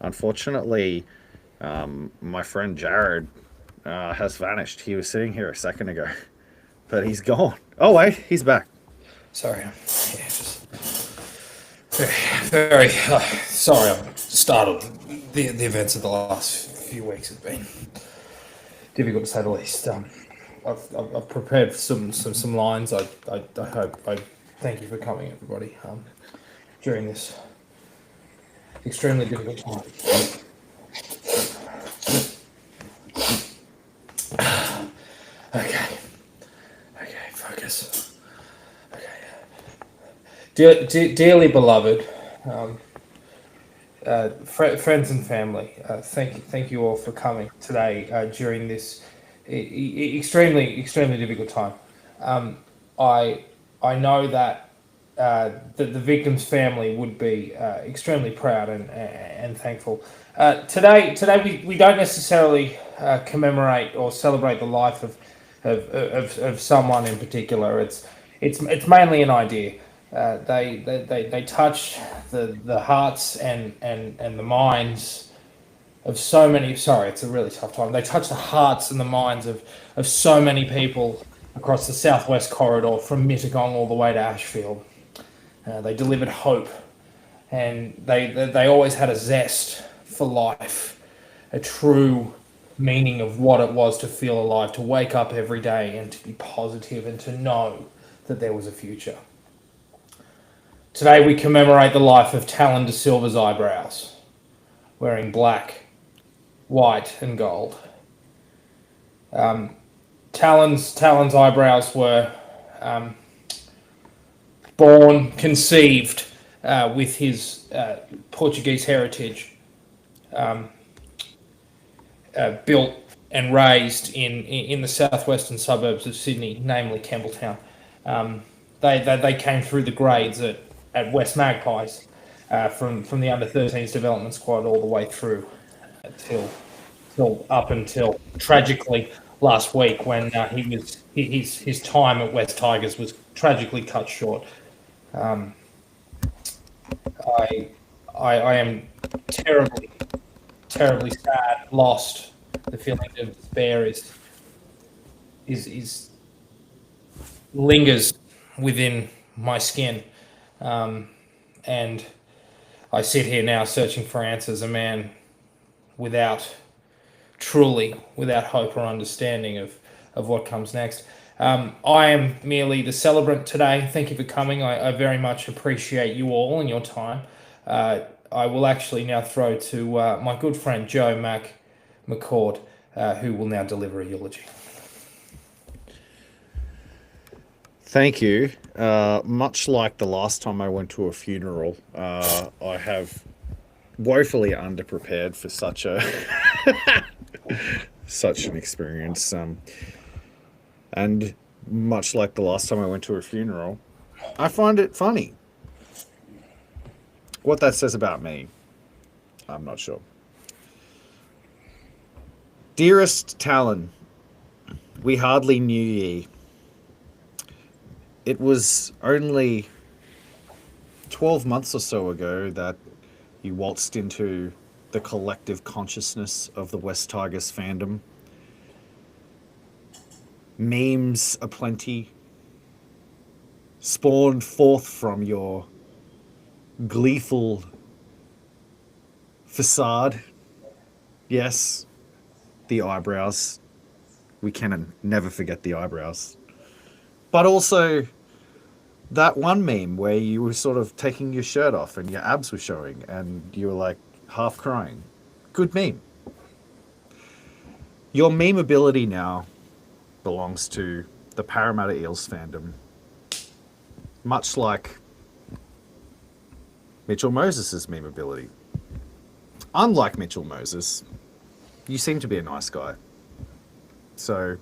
Unfortunately, my friend Jarryd has vanished. He was sitting here a second ago, but he's gone. Oh wait, he's back. Sorry. Yeah, just very sorry. I'm startled. The events of the last few weeks have been difficult to say the least. I've prepared some lines. I hope. I thank you for coming, everybody. During this extremely difficult time. Okay. Okay. Focus. Okay. Dearly beloved, friends and family, thank you all for coming today during this extremely difficult time. I I know that the victim's family would be extremely proud and thankful. Today we don't necessarily commemorate or celebrate the life of someone in particular. It's mainly an idea. They touch the hearts and the minds of so many. Sorry, it's a really tough time. They touch the hearts and the minds of so many people across the southwest corridor from Mittagong all the way to Ashfield. They delivered hope, and they always had a zest for life, a true meaning of what it was to feel alive, to wake up every day and to be positive and to know that there was a future. Today we commemorate the life of Talon de Silva's eyebrows, wearing black, white and gold. Talon's eyebrows were conceived with his Portuguese heritage, built and raised in the southwestern suburbs of Sydney, namely Campbelltown. They came through the grades at West Magpies, from the under-13s development squad all the way through till up until tragically last week when his time at West Tigers was tragically cut short. I am terribly sad, lost. The feeling of despair is lingers within my skin, and I sit here now searching for answers. A man without hope or understanding of what comes next. I am merely the celebrant today. Thank you for coming. I very much appreciate you all and your time. I will actually now throw to my good friend Joe McCord, who will now deliver a eulogy. Thank you. Much like the last time I went to a funeral, I have woefully underprepared for such an experience. And much like the last time I went to a funeral, I find it funny. What that says about me, I'm not sure. Dearest Talon, we hardly knew ye. It was only 12 months or so ago that you waltzed into the collective consciousness of the West Tigers fandom. Memes aplenty, spawned forth from your gleeful facade. Yes, the eyebrows. We can never forget the eyebrows. But also that one meme where you were sort of taking your shirt off and your abs were showing and you were like half crying. Good meme. Your meme ability now belongs to the Parramatta Eels fandom, much like Mitchell Moses' meme ability. Unlike Mitchell Moses, you seem to be a nice guy. So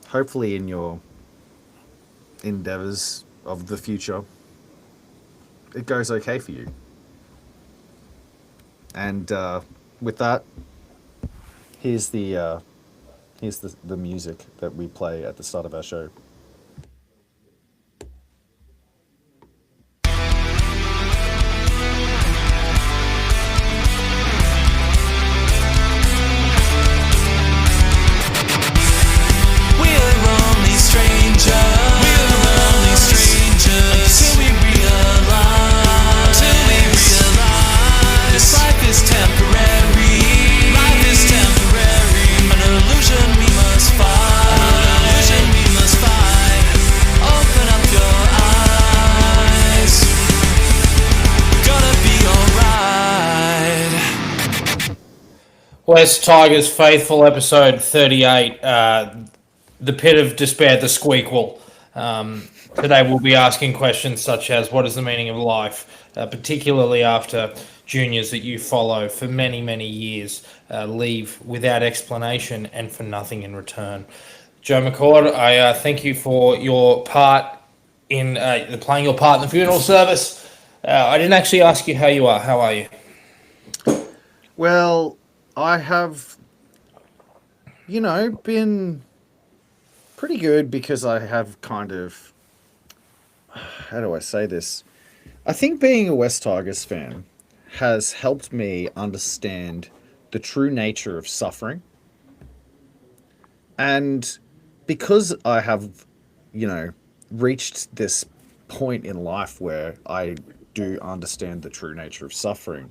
hopefully in your endeavors of the future, it goes okay for you. And with that, here's the music that we play at the start of our show. West Tigers Faithful, episode 38, The Pit of Despair, the Squeakquel. Today we'll be asking questions such as, what is the meaning of life, particularly after juniors that you follow for many, many years leave without explanation and for nothing in return. Joe McCord, I thank you for your part in playing your part in the funeral service. I didn't actually ask you how you are. How are you? Well, I have, been pretty good because I have kind of, how do I say this? I think being a West Tigers fan has helped me understand the true nature of suffering. And because I have, reached this point in life where I do understand the true nature of suffering,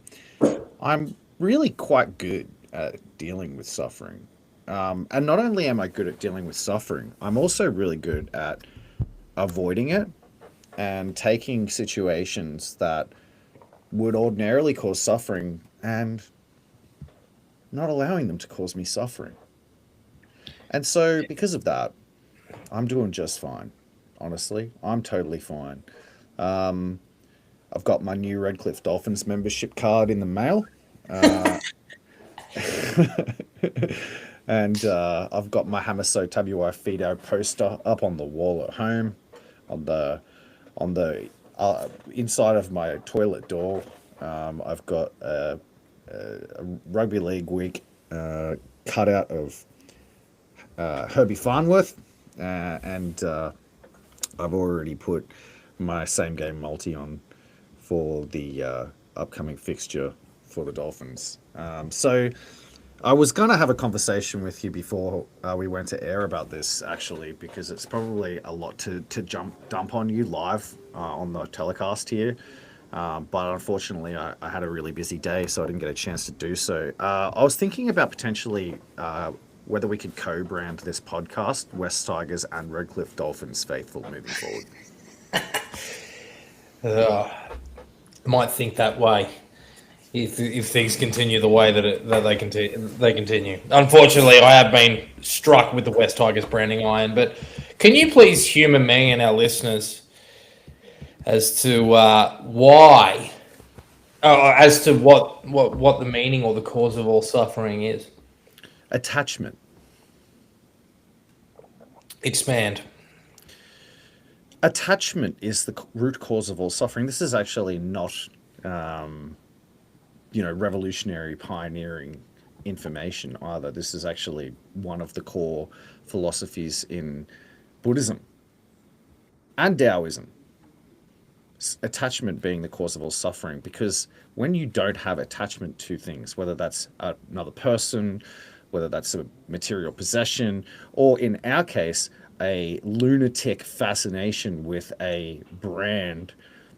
I'm really quite good at dealing with suffering. And not only am I good at dealing with suffering, I'm also really good at avoiding it and taking situations that would ordinarily cause suffering and not allowing them to cause me suffering. And so, because of that, I'm doing just fine. Honestly, I'm totally fine. Um, I've got my new Redcliffe Dolphins membership card in the mail. Uh, and I've got my Hamaso Tabuai Fido poster up on the wall at home, on the inside of my toilet door. I've got a rugby league wig cutout of Herbie Farnworth, and I've already put my same game multi on for the upcoming fixture for the Dolphins. So I was going to have a conversation with you before we went to air about this, actually, because it's probably a lot to dump on you live on the telecast here. But unfortunately, I had a really busy day, so I didn't get a chance to do so. I was thinking about potentially whether we could co-brand this podcast West Tigers and Redcliffe Dolphins Faithful moving forward. Might think that way if things continue the way that they continue. Unfortunately, I have been struck with the West Tigers branding iron. But can you please humour me and our listeners as to why, as to what the meaning or the cause of all suffering is? Attachment. Expand. Attachment is the root cause of all suffering. This is actually not, revolutionary, pioneering information either. This is actually one of the core philosophies in Buddhism and Taoism. Attachment being the cause of all suffering, because when you don't have attachment to things, whether that's another person, whether that's a material possession, or in our case, a lunatic fascination with a brand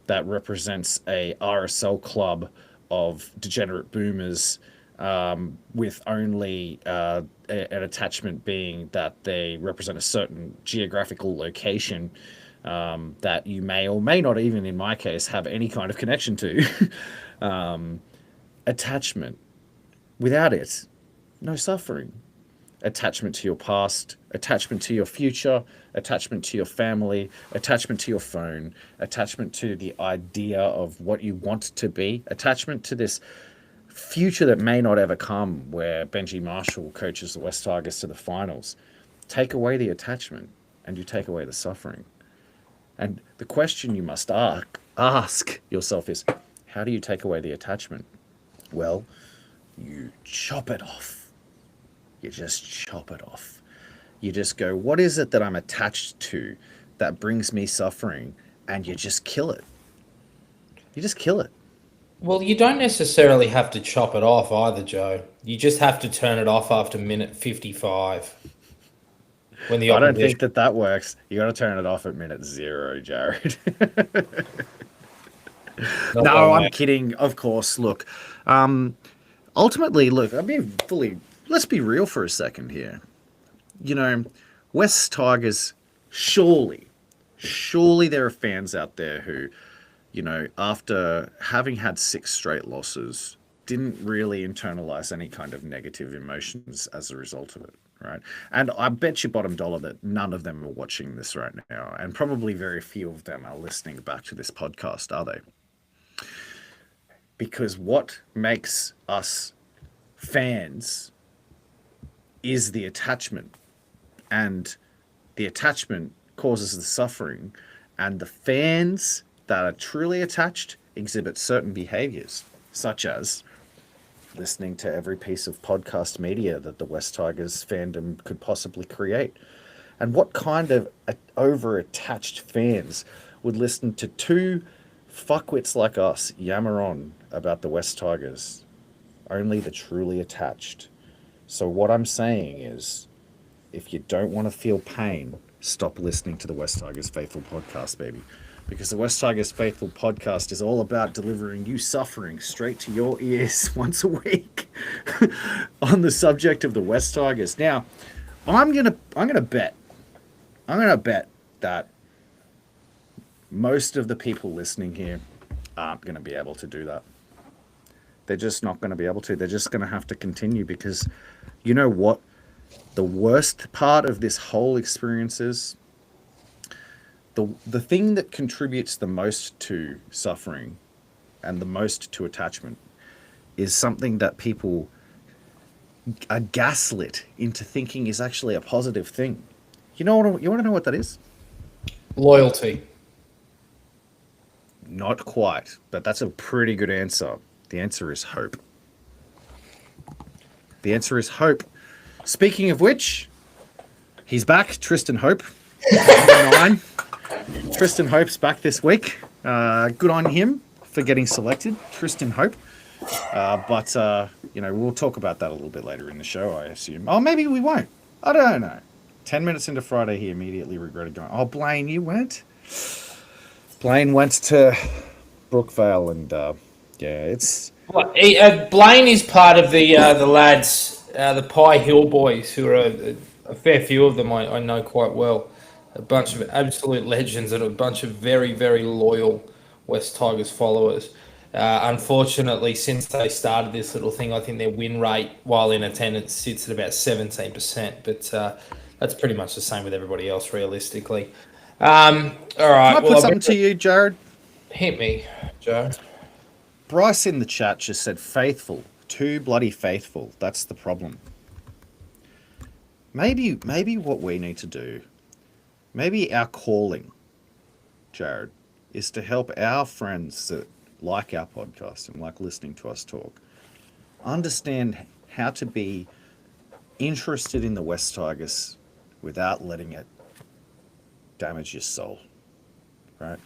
that represents a RSL club of degenerate boomers, with only an attachment being that they represent a certain geographical location that you may or may not, even in my case, have any kind of connection to. Attachment. Without it, no suffering. Attachment to your past, attachment to your future, attachment to your family, attachment to your phone, attachment to the idea of what you want to be, attachment to this future that may not ever come, where Benji Marshall coaches the West Tigers to the finals. Take away the attachment and you take away the suffering. And the question you must ask yourself is, how do you take away the attachment? Well, you chop it off. You just chop it off. You just go, what is it that I'm attached to that brings me suffering? And you just kill it. You just kill it. Well, you don't necessarily have to chop it off either, Joe. You just have to turn it off after minute 55. When the I don't think that works. You got to turn it off at minute 0, Jarryd. No, I'm kidding. Of course. Look, ultimately, look, let's be real for a second here. West Tigers, surely there are fans out there who, after having had 6 straight losses, didn't really internalize any kind of negative emotions as a result of it, right? And I bet you bottom dollar that none of them are watching this right now, and probably very few of them are listening back to this podcast, are they? Because what makes us fans is the attachment, and the attachment causes the suffering, and the fans that are truly attached exhibit certain behaviors, such as listening to every piece of podcast media that the West Tigers fandom could possibly create. And what kind of over-attached fans would listen to two fuckwits like us yammer on about the West Tigers? Only the truly attached. So what I'm saying is, if you don't want to feel pain, stop listening to the West Tigers Faithful podcast, baby. Because the West Tigers Faithful podcast is all about delivering you suffering straight to your ears once a week on the subject of the West Tigers. Now, I'm gonna bet that most of the people listening here aren't going to be able to do that. They're just not going to be able to. They're just going to have to continue, because you know what? The worst part of this whole experience is the thing that contributes the most to suffering and the most to attachment is something that people are gaslit into thinking is actually a positive thing. You want to know what that is? Loyalty. Not quite, but that's a pretty good answer. The answer is hope. The answer is hope. Speaking of which, he's back, Tristan Hope. Number 9. Tristan Hope's back this week. Good on him for getting selected, Tristan Hope. But we'll talk about that a little bit later in the show, I assume. Oh, maybe we won't. I don't know. 10 minutes into Friday, he immediately regretted going, oh, Blaine, you went? Blaine went to Brookvale, and it's... Well, Blaine is part of the lads, the Pie Hill boys, who are a fair few of them I know quite well. A bunch of absolute legends and a bunch of very, very loyal West Tigers followers. Unfortunately, since they started this little thing, I think their win rate while in attendance sits at about 17%. But that's pretty much the same with everybody else, realistically. All right. Can I put something to you, Jarryd? Hit me, Joe. Bryce in the chat just said faithful. Too bloody faithful. That's the problem. Maybe what we need to do, maybe our calling, Jarryd, is to help our friends that like our podcast and like listening to us talk understand how to be interested in the West Tigers without letting it damage your soul, right?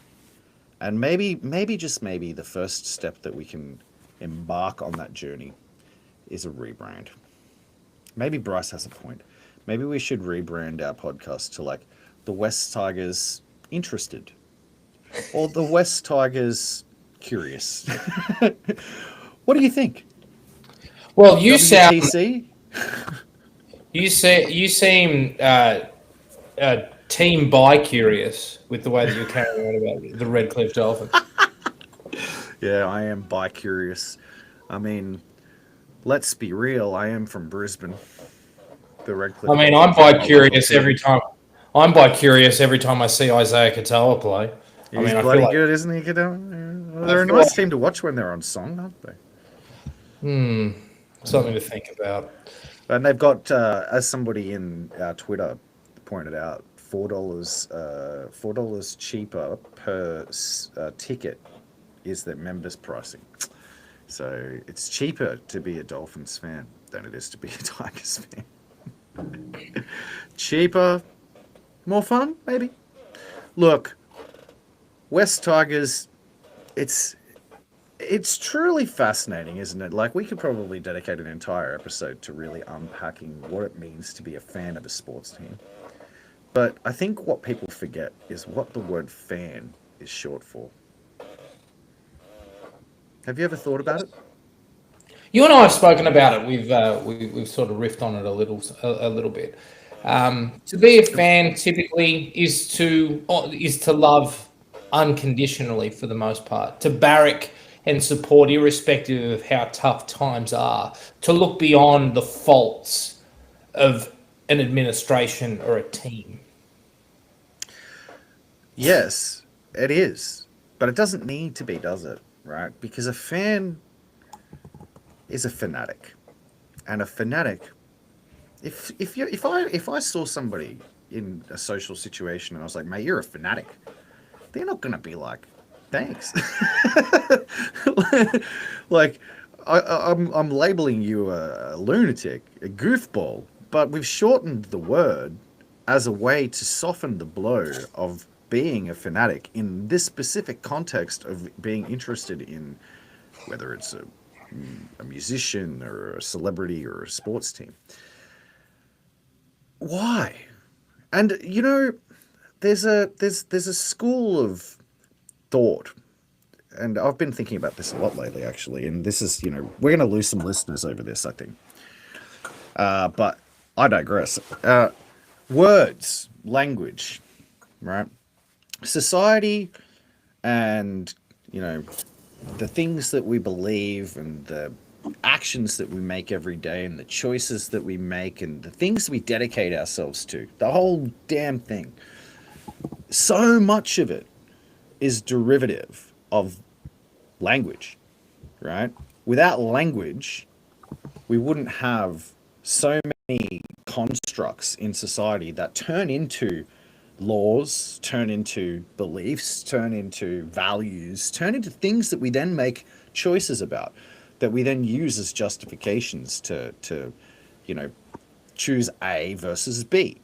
And maybe just maybe the first step that we can embark on that journey is a rebrand. Maybe Bryce has a point. Maybe we should rebrand our podcast to like the West Tigers Interested or the West Tigers Curious. What do you think? Well, you WTC? You seem team bi-curious with the way that you're carrying on about the Redcliffe Dolphins. Yeah, I am bi-curious. I mean, let's be real. I am from Brisbane. The Redcliffe. I mean, I'm bi-curious every time. I'm bi-curious every time I see Isaiah Katoa play. He's bloody good, isn't he, Katoa? Well, they're a nice team to watch when they're on song, aren't they? Something to think about. And they've got, as somebody in our Twitter pointed out, $4 cheaper per ticket is their members pricing. So it's cheaper to be a Dolphins fan than it is to be a Tigers fan. Cheaper, more fun, maybe. Look, West Tigers, it's truly fascinating, isn't it? Like, we could probably dedicate an entire episode to really unpacking what it means to be a fan of a sports team. But I think what people forget is what the word fan is short for. Have you ever thought about it? You and I have spoken about it. We've sort of riffed on it a little bit. To be a fan typically is to love unconditionally for the most part. To barrack and support, irrespective of how tough times are, to look beyond the faults of an administration or a team. Yes, it is. But it doesn't need to be, does it? Right? Because a fan is a fanatic. And a fanatic, if I saw somebody in a social situation and I was like, mate, you're a fanatic, they're not gonna be like, thanks. Like, I'm labeling you a lunatic, a goofball, but we've shortened the word as a way to soften the blow of being a fanatic in this specific context of being interested in whether it's a musician or a celebrity or a sports team. Why? And you know, there's a school of thought, and I've been thinking about this a lot lately, actually. And this is, we're going to lose some listeners over this, I think. But I digress. Words, language, right? Society, and the things that we believe and the actions that we make every day and the choices that we make and the things we dedicate ourselves to, the whole damn thing. So much of it is derivative of language, right? Without language, we wouldn't have so many constructs in society that turn into laws, turn into beliefs, turn into values, turn into things that we then make choices about, that we then use as justifications to choose A versus B.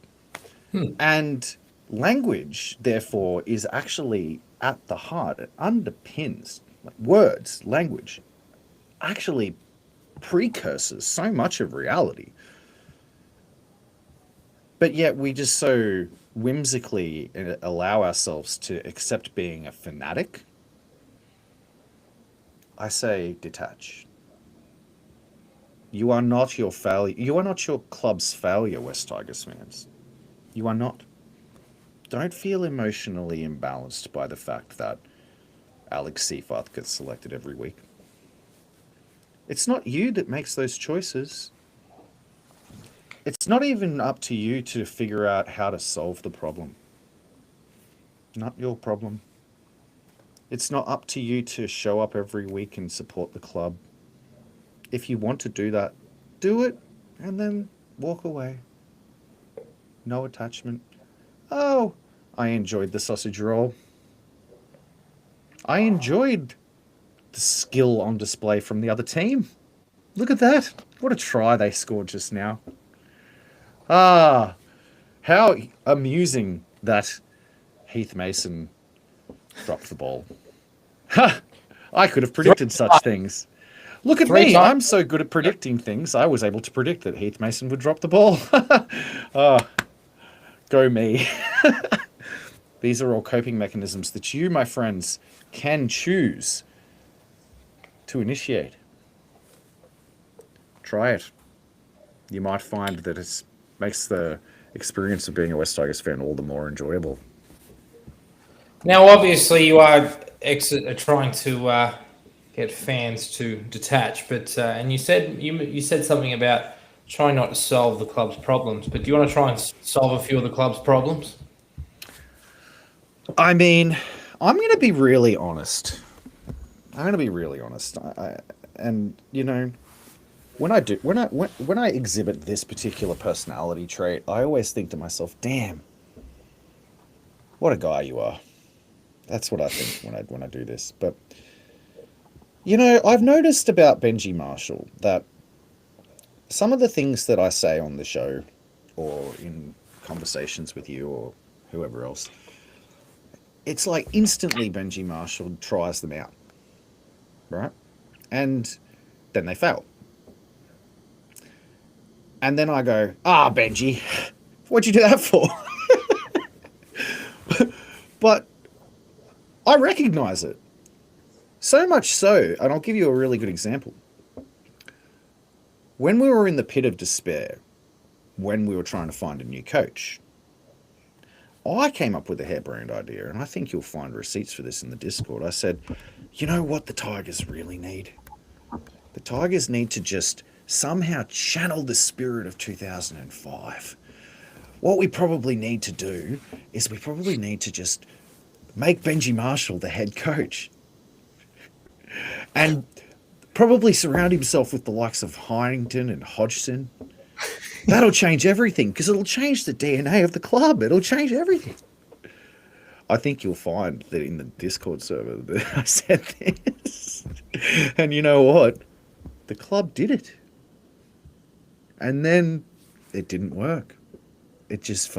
And language, therefore, is actually at the heart. It underpins, like, words, language, actually precursors so much of reality. But yet we just so whimsically allow ourselves to accept being a fanatic. I say detach. You are not your failure. You are not your club's failure, West Tigers fans. You are not. Don't feel emotionally imbalanced by the fact that Alex Seyfarth gets selected every week. It's not you that makes those choices. It's not even up to you to figure out how to solve the problem. Not your problem. It's not up to you to show up every week and support the club. If you want to do that, do it and then walk away. No attachment. Oh, I enjoyed the sausage roll. I enjoyed the skill on display from the other team. Look at that. What a try they scored just now. Ah, how amusing that Heath Mason dropped the ball. Ha! I could have predicted such things. Look at me. I'm so good at predicting things. I was able to predict that Heath Mason would drop the ball. Oh, go me. These are all coping mechanisms that you, my friends, can choose to initiate. Try it. You might find that it makes the experience of being a West Tigers fan all the more enjoyable. Now, obviously, you are trying to get fans to detach, but and you said something about trying not to solve the club's problems. But do you want to try and solve a few of the club's problems? I mean, I'm going to be really honest. And when I exhibit this particular personality trait, I always think to myself, "Damn, what a guy you are." That's what I think when I do this. But I've noticed about Benji Marshall that some of the things that I say on the show or in conversations with you or whoever else, it's like instantly Benji Marshall tries them out, right? And then they fail. And then I go, Benji, what'd you do that for? But I recognize it. So much so, and I'll give you a really good example. When we were in the pit of despair, when we were trying to find a new coach, I came up with a harebrained idea, and I think you'll find receipts for this in the Discord. I said, you know what the Tigers really need? The Tigers need to just somehow channel the spirit of 2005. What we probably need to do is we probably need to just make Benji Marshall the head coach. And probably surround himself with the likes of Heinington and Hodgson. That'll change everything, because it'll change the DNA of the club. It'll change everything. I think you'll find that in the Discord server that I said this. And you know what? The club did it. And then it didn't work. It just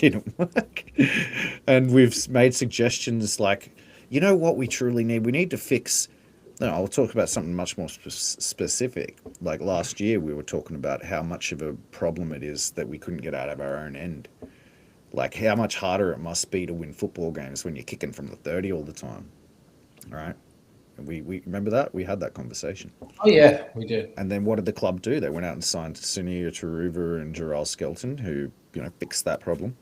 didn't work. And we've made suggestions like, you know what we truly need? We need to fix... No, I'll talk about something much more specific. Like last year, we were talking about how much of a problem it is that we couldn't get out of our own end. Like how much harder it must be to win football games when you're kicking from the 30 all the time. All right? And we remember that? We had that conversation. Oh, yeah, we did. And then what did the club do? They went out and signed Sunia Taruva and Jarryd Sullivan, who, fixed that problem.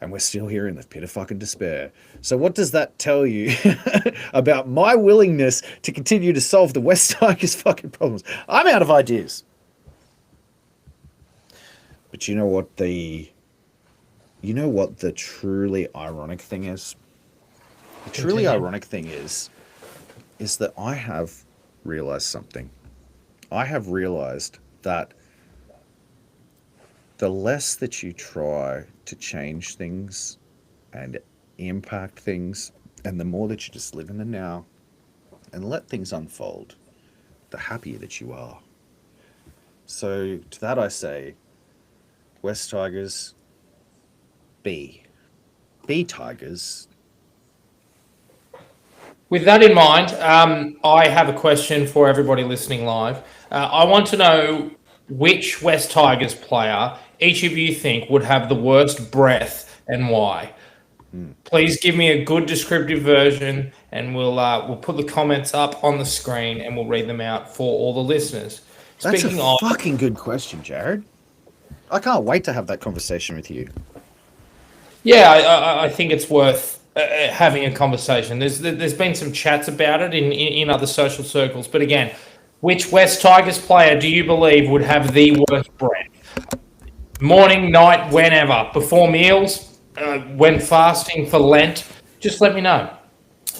And we're still here in the pit of fucking despair. So what does that tell you about my willingness to continue to solve the West Tigers fucking problems? I'm out of ideas. But you know what the truly ironic thing is? The truly ironic thing is that I have realized something. I have realized that the less that you try to change things and impact things, and the more that you just live in the now and let things unfold, the happier that you are. So to that I say, West Tigers, be Tigers. With that in mind, I have a question for everybody listening live. I want to know which West Tigers player each of you think would have the worst breath and why. Please give me a good descriptive version, and we'll put the comments up on the screen and we'll read them out for all the listeners. That's a fucking good question, Jarryd. I can't wait to have that conversation with you. Yeah, I think it's worth having a conversation. There's been some chats about it in other social circles, but again, which West Tigers player do you believe would have the worst breath? Morning, night, whenever, before meals, when fasting for Lent, just let me know.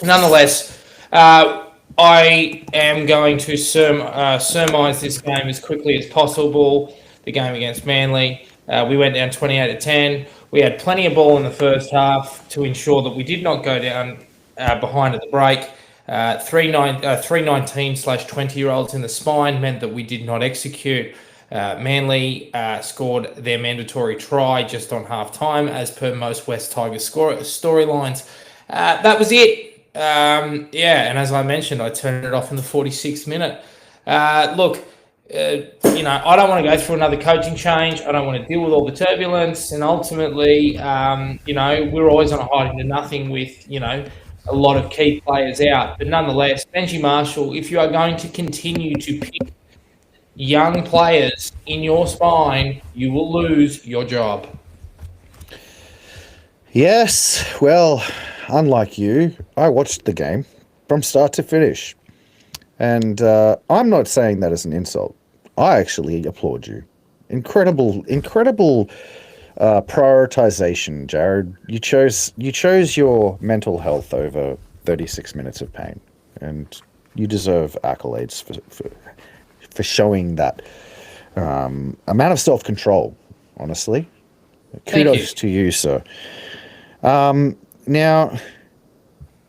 Nonetheless, I am going to surmise this game as quickly as possible. The game against Manly, we went down 28-10. We had plenty of ball in the first half to ensure that we did not go down behind at the break. 319/20-year-olds in the spine meant that we did not execute. Manly scored their mandatory try just on half time, as per most West Tigers storylines. That was it. And as I mentioned, I turned it off in the 46th minute. Look, I don't want to go through another coaching change. I don't want to deal with all the turbulence. And ultimately, we're always on a hiding to nothing with, a lot of key players out. But nonetheless, Benji Marshall, if you are going to continue to pick young players in your spine, you will lose your job. Yes, well, unlike you, I watched the game from start to finish. And I'm not saying that as an insult. I actually applaud you. Incredible prioritization, Jarryd. You chose your mental health over 36 minutes of pain, and you deserve accolades for showing that amount of self-control. Honestly, kudos to you, sir. Now,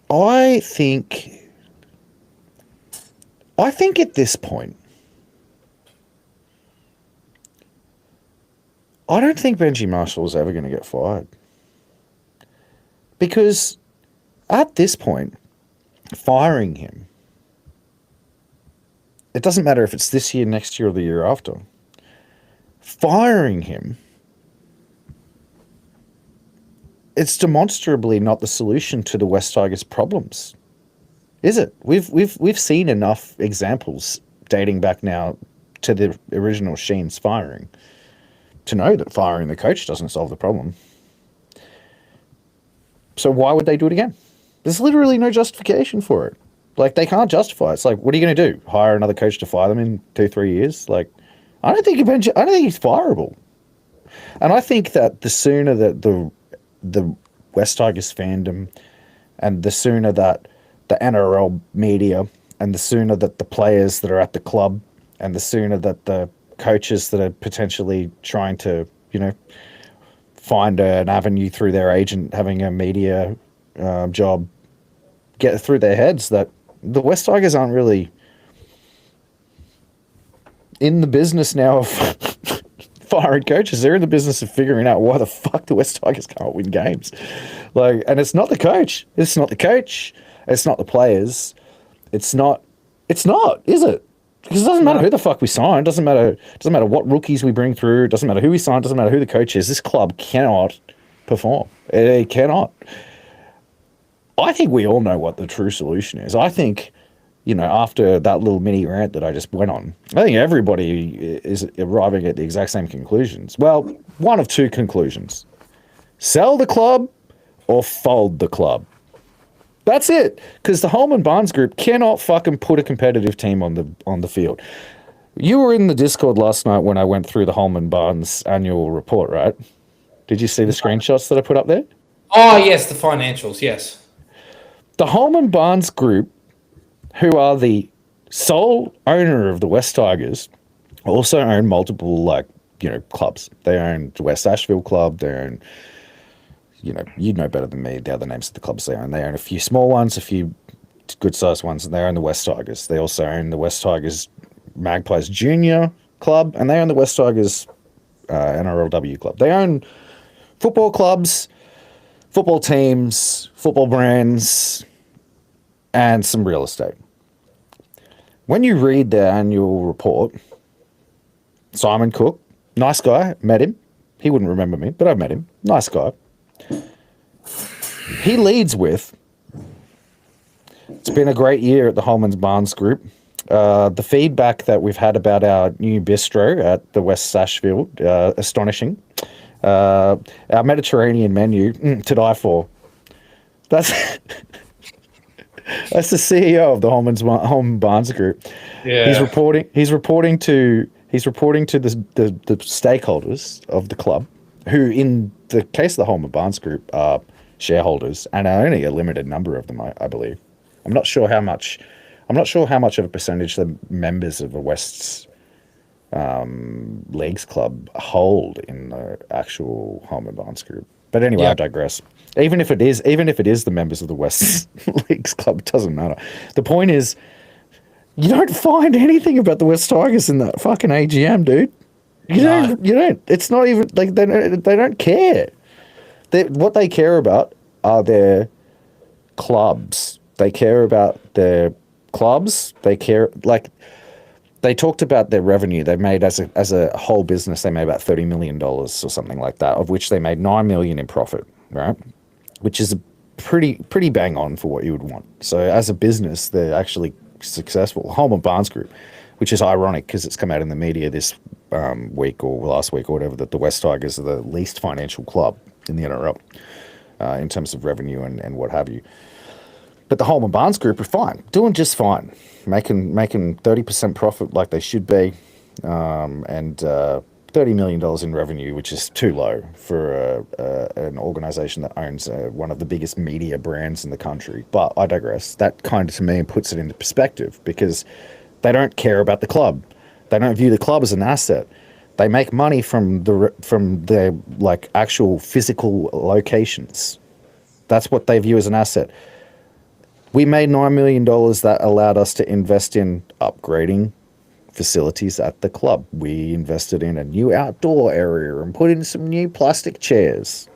I think at this point, I don't think Benji Marshall is ever going to get fired. Because at this point, firing him, it doesn't matter if it's this year, next year, or the year after. Firing him, it's demonstrably not the solution to the West Tigers' problems, is it? We've seen enough examples dating back now to the original Sheen's firing to know that firing the coach doesn't solve the problem. So why would they do it again? There's literally no justification for it. Like, they can't justify it. It's like, what are you going to do? Hire another coach to fire them in 2-3 years? Like, I don't think he's fireable. And I think that the sooner that the West Tigers fandom, and the sooner that the NRL media, and the sooner that the players that are at the club, and the sooner that the coaches that are potentially trying to, find an avenue through their agent having a media job, get through their heads that the West Tigers aren't really in the business now of firing coaches. They're in the business of figuring out why the fuck the West Tigers can't win games. Like, and it's not the coach. It's not the coach. It's not the players. It's not, is it? Because it doesn't matter who the fuck we sign. It doesn't matter what rookies we bring through. It doesn't matter who we sign. It doesn't matter who the coach is. This club cannot perform. It cannot. I think we all know what the true solution is. I think, after that little mini rant that I just went on, I think everybody is arriving at the exact same conclusions. Well, one of two conclusions. Sell the club or fold the club. That's it. Because the Holman Barnes Group cannot fucking put a competitive team on the field. You were in the Discord last night when I went through the Holman Barnes annual report, right? Did you see the screenshots that I put up there? Oh, yes, the financials, yes. The Holman Barnes Group, who are the sole owner of the West Tigers, also own multiple, clubs. They own the West Asheville Club. They own, you'd know better than me the other names of the clubs they own. They own a few small ones, a few good-sized ones, and they own the West Tigers. They also own the West Tigers Magpies Junior Club, and they own the West Tigers NRLW Club. They own football clubs, football teams, football brands, and some real estate. When you read their annual report, Simon Cook, nice guy, met him. He wouldn't remember me, but I've met him. Nice guy. He leads with, it's been a great year at the Holman Barnes Group. The feedback that we've had about our new bistro at the West Asheville, astonishing. Our Mediterranean menu, to die for. That's that's the CEO of the Holman Barnes Group. Yeah. He's reporting to the stakeholders of the club, who in the case of the Holman Barnes Group are shareholders, and only a limited number of them, I believe. I'm not sure how much of a percentage the members of the West's Leagues Club hold in the actual Holman Barnes Group. But anyway, I digress. Even if it is the members of the West Leagues Club, it doesn't matter. The point is, you don't find anything about the West Tigers in that fucking AGM, dude. You don't. It's not even like they don't care. What they care about are their clubs. They care about their clubs. They care, they talked about their revenue. They made as a whole business, they made about $30 million or something like that, of which they made $9 million in profit, right? Which is a pretty bang on for what you would want. So as a business, they're actually successful. Holman Barnes Group, which is ironic because it's come out in the media this week or last week or whatever that the West Tigers are the least financial club in the NRL in terms of revenue and what have you. But the Holman Barnes Group are fine, doing just fine, making 30% profit like they should be, and $30 million in revenue, which is too low for an organisation that owns one of the biggest media brands in the country. But I digress. That kind of, to me, puts it into perspective because they don't care about the club. They don't view the club as an asset. They make money from their actual physical locations. That's what they view as an asset. We made $9 million that allowed us to invest in upgrading facilities at the club. We invested in a new outdoor area and put in some new plastic chairs.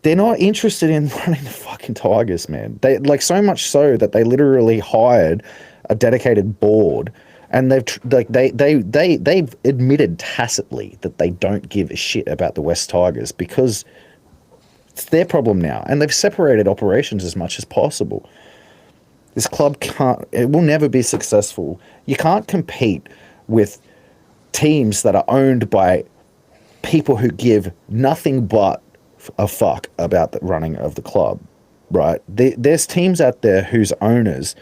They're not interested in running the fucking Tigers, man. They so much so that they literally hired a dedicated board, and they've admitted tacitly that they don't give a shit about the West Tigers because it's their problem now, and they've separated operations as much as possible. This club will never be successful. You can't compete with teams that are owned by people who give nothing but a fuck about the running of the club, right? There's teams out there whose owners,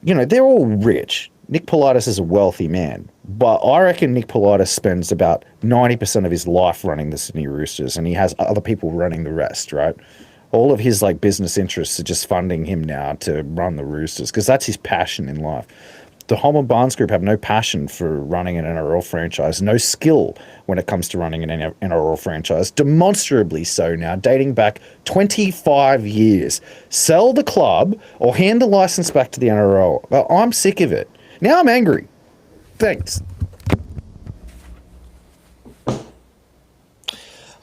they're all rich. Nick Politis is a wealthy man, but I reckon Nick Politis spends about 90% of his life running the Sydney Roosters, and he has other people running the rest, right? All of his business interests are just funding him now to run the Roosters because that's his passion in life. The Holman Barnes Group have no passion for running an NRL franchise, no skill when it comes to running an NRL franchise, demonstrably so now, dating back 25 years. Sell the club or hand the license back to the NRL. Well, I'm sick of it. Now I'm angry. Thanks.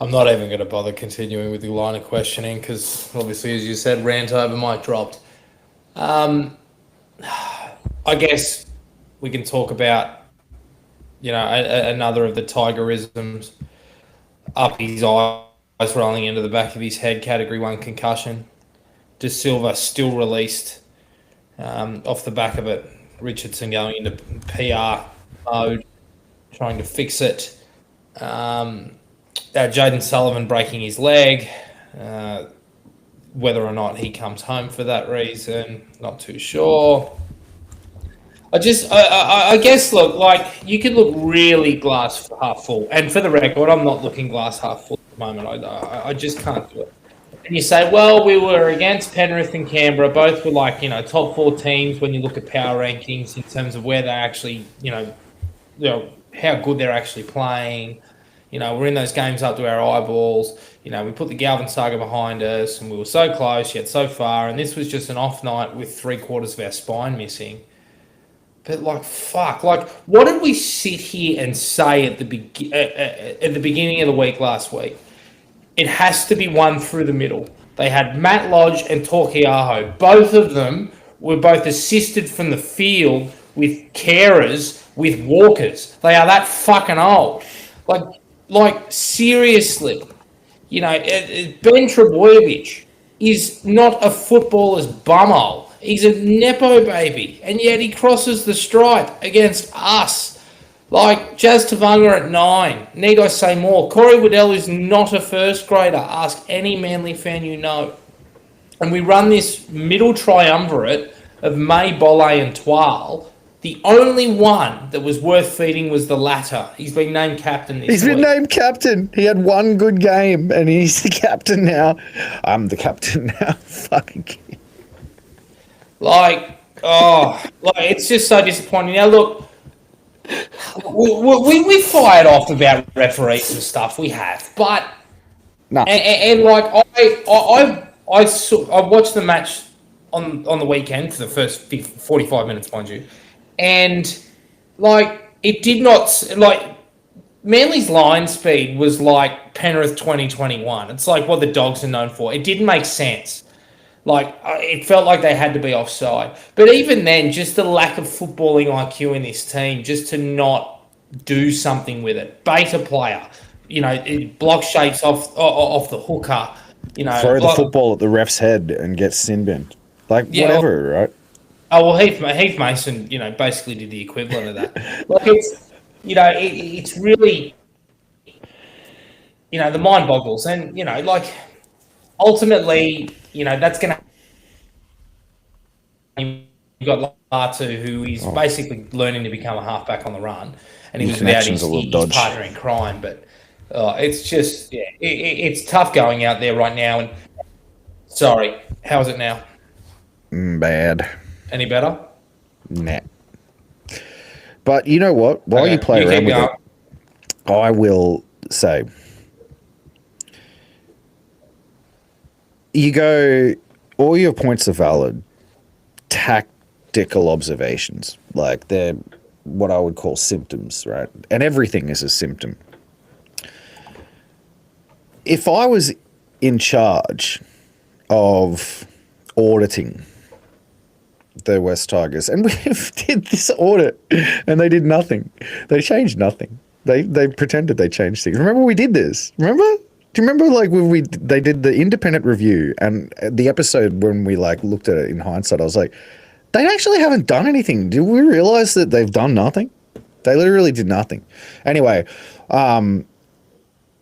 I'm not even going to bother continuing with the line of questioning because, obviously, as you said, rant over, mic dropped. I guess we can talk about, another of the Tigerisms. Up his eyes rolling into the back of his head, Category 1 concussion. De Silva still released off the back of it. Richardson going into PR mode, trying to fix it. Jarryd Sullivan breaking his leg. Whether or not he comes home for that reason, not too sure. I guess, look, you could look really glass half full. And for the record, I'm not looking glass half full at the moment. I just can't do it. And you say, well, we were against Penrith and Canberra. Both were top 4 teams when you look at power rankings in terms of where they actually, how good they're actually playing. We're in those games up to our eyeballs. We put the Galvin saga behind us and we were so close yet so far. And this was just an off night with 3/4 of our spine missing. But fuck, what did we sit here and say at the beginning of the week last week? It has to be one through the middle. They had Matt Lodge and Torquiaho. Both of them were both assisted from the field with carers, with walkers. They are that fucking old. Seriously, Ben Trebojevic is not a footballer's bumhole. He's a Nepo baby, and yet he crosses the stripe against us. Jazz Tavanga at 9. Need I say more? Corey Waddell is not a first grader. Ask any Manly fan you know. And we run this middle triumvirate of May, Bolle and Twal. The only one that was worth feeding was the latter. He's been named captain this week. He's been named captain. He had one good game, and he's the captain now. I'm the captain now. Fucking kid. It's just so disappointing. Now, look, we fired off about referees and stuff. We have, but no. I watched the match on the weekend for the first 45 minutes, mind you, and it did not Manly's line speed was like Penrith 2021. It's like what the Dogs are known for. It didn't make sense. It felt like they had to be offside. But even then, just the lack of footballing IQ in this team, just to not do something with it. Bait a player. Block shapes off the hooker. Throw the football at the ref's head and get sin binned. Whatever, right? Oh, well, Heath Mason, basically did the equivalent of that. It's really, the mind boggles. And, ultimately, that's going to. You've got Latu, who is basically learning to become a halfback on the run, and he was without his partner in crime. But it's just, it's tough going out there right now. And sorry, how is it now? Bad. Any better? Nah. But you know what? While you play around with it, I will say. You go, all your points are valid. Tactical observations. They're what I would call symptoms, right? And everything is a symptom. If I was in charge of auditing the West Tigers, and we did this audit, and they did nothing. They changed nothing. They pretended they changed things. Remember we did this? Remember? Do you remember when they did the independent review and the episode when we looked at it in hindsight? I was like, they actually haven't done anything. Did we realize that they've done nothing? They literally did nothing. Anyway,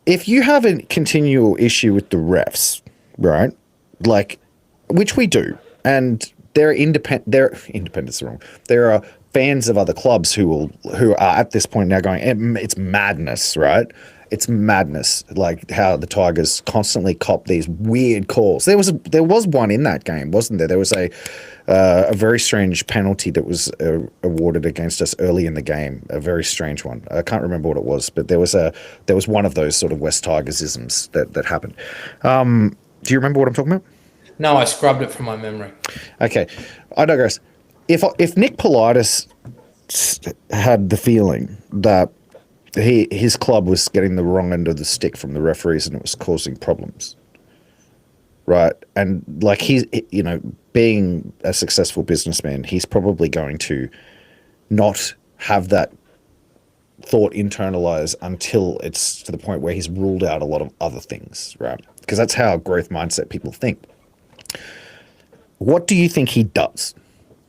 if you have a continual issue with the refs, right? Like, which we do, and they're independent. They're independent's wrong. There are fans of other clubs who are at this point now going, it's madness, right? It's madness, like how the Tigers constantly cop these weird calls. There was one in that game, wasn't there? There was a very strange penalty that was awarded against us early in the game. A very strange one. I can't remember what it was, but there was one of those sort of West Tigers-isms that happened. Do you remember what I'm talking about? No, I scrubbed it from my memory. Okay, I digress. If Nick Politis had the feeling that his club was getting the wrong end of the stick from the referees and it was causing problems, right? And like being a successful businessman, he's probably going to not have that thought internalize until it's to the point where he's ruled out a lot of other things, right? Because that's how growth mindset people think. What do you think he does?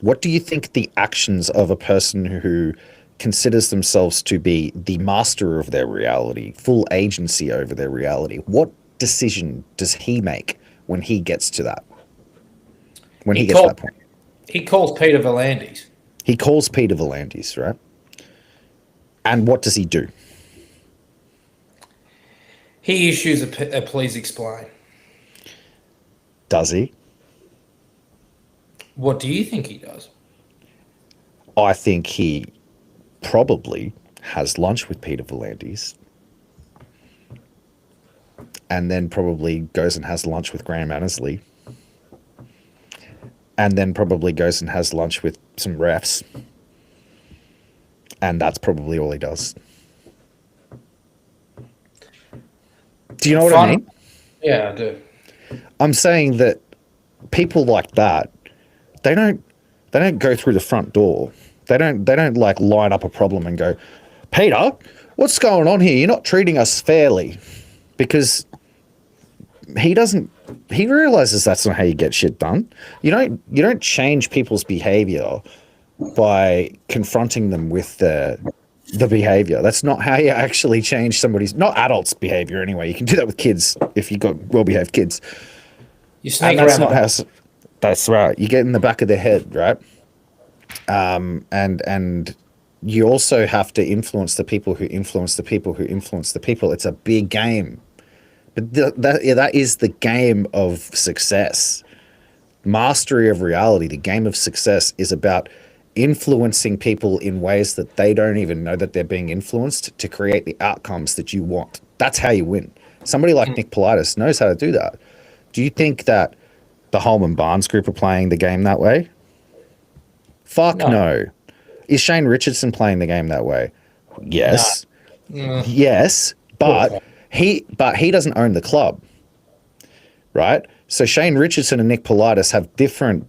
What do you think the actions of a person who considers themselves to be the master of their reality, full agency over their reality, what decision does he make when he gets to that? When he gets to that point? He calls Peter V'landys. He calls Peter V'landys, right? And what does he do? He issues a please explain. Does he? What do you think he does? I think he probably has lunch with Peter V'landys and then probably goes and has lunch with Graham Annesley and then probably goes and has lunch with some refs, and that's probably all he does. Do you know what I mean? Yeah, I do. I'm saying that people like that, they don't go through the front door. They don't like line up a problem and go, Peter, what's going on here? You're not treating us fairly. Because he realizes that's not how you get shit done. You don't change people's behavior by confronting them with the behavior. That's not how you actually change somebody's, not adults' behavior anyway. You can do that with kids if you've got well-behaved kids. You sneak and that's around. not how. That's right. You get in the back of their head, right? And you also have to influence the people who influence the people who influence the people. It's a big game, but that is the game of success. Mastery of reality. The game of success is about influencing people in ways that they don't even know that they're being influenced to create the outcomes that you want. That's how you win. Somebody like Nick Politis knows how to do that. Do you think that the Holman Barnes group are playing the game that way? Fuck no. Is Shane Richardson playing the game that way? Yes. No. Yes, but he doesn't own the club. Right? So Shane Richardson and Nick Politis have different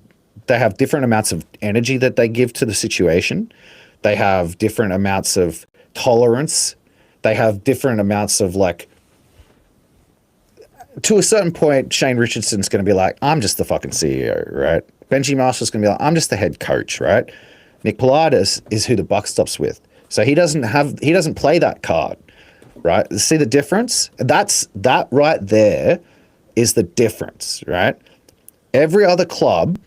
amounts of energy that they give to the situation. They have different amounts of tolerance. They have different amounts of like, to a certain point, Shane Richardson's going to be like, I'm just the fucking CEO, right? Benji Marshall's going to be like, I'm just the head coach, right? Nick Politis is who the buck stops with. So he doesn't play that card, right? See the difference? That right there is the difference, right? Every other club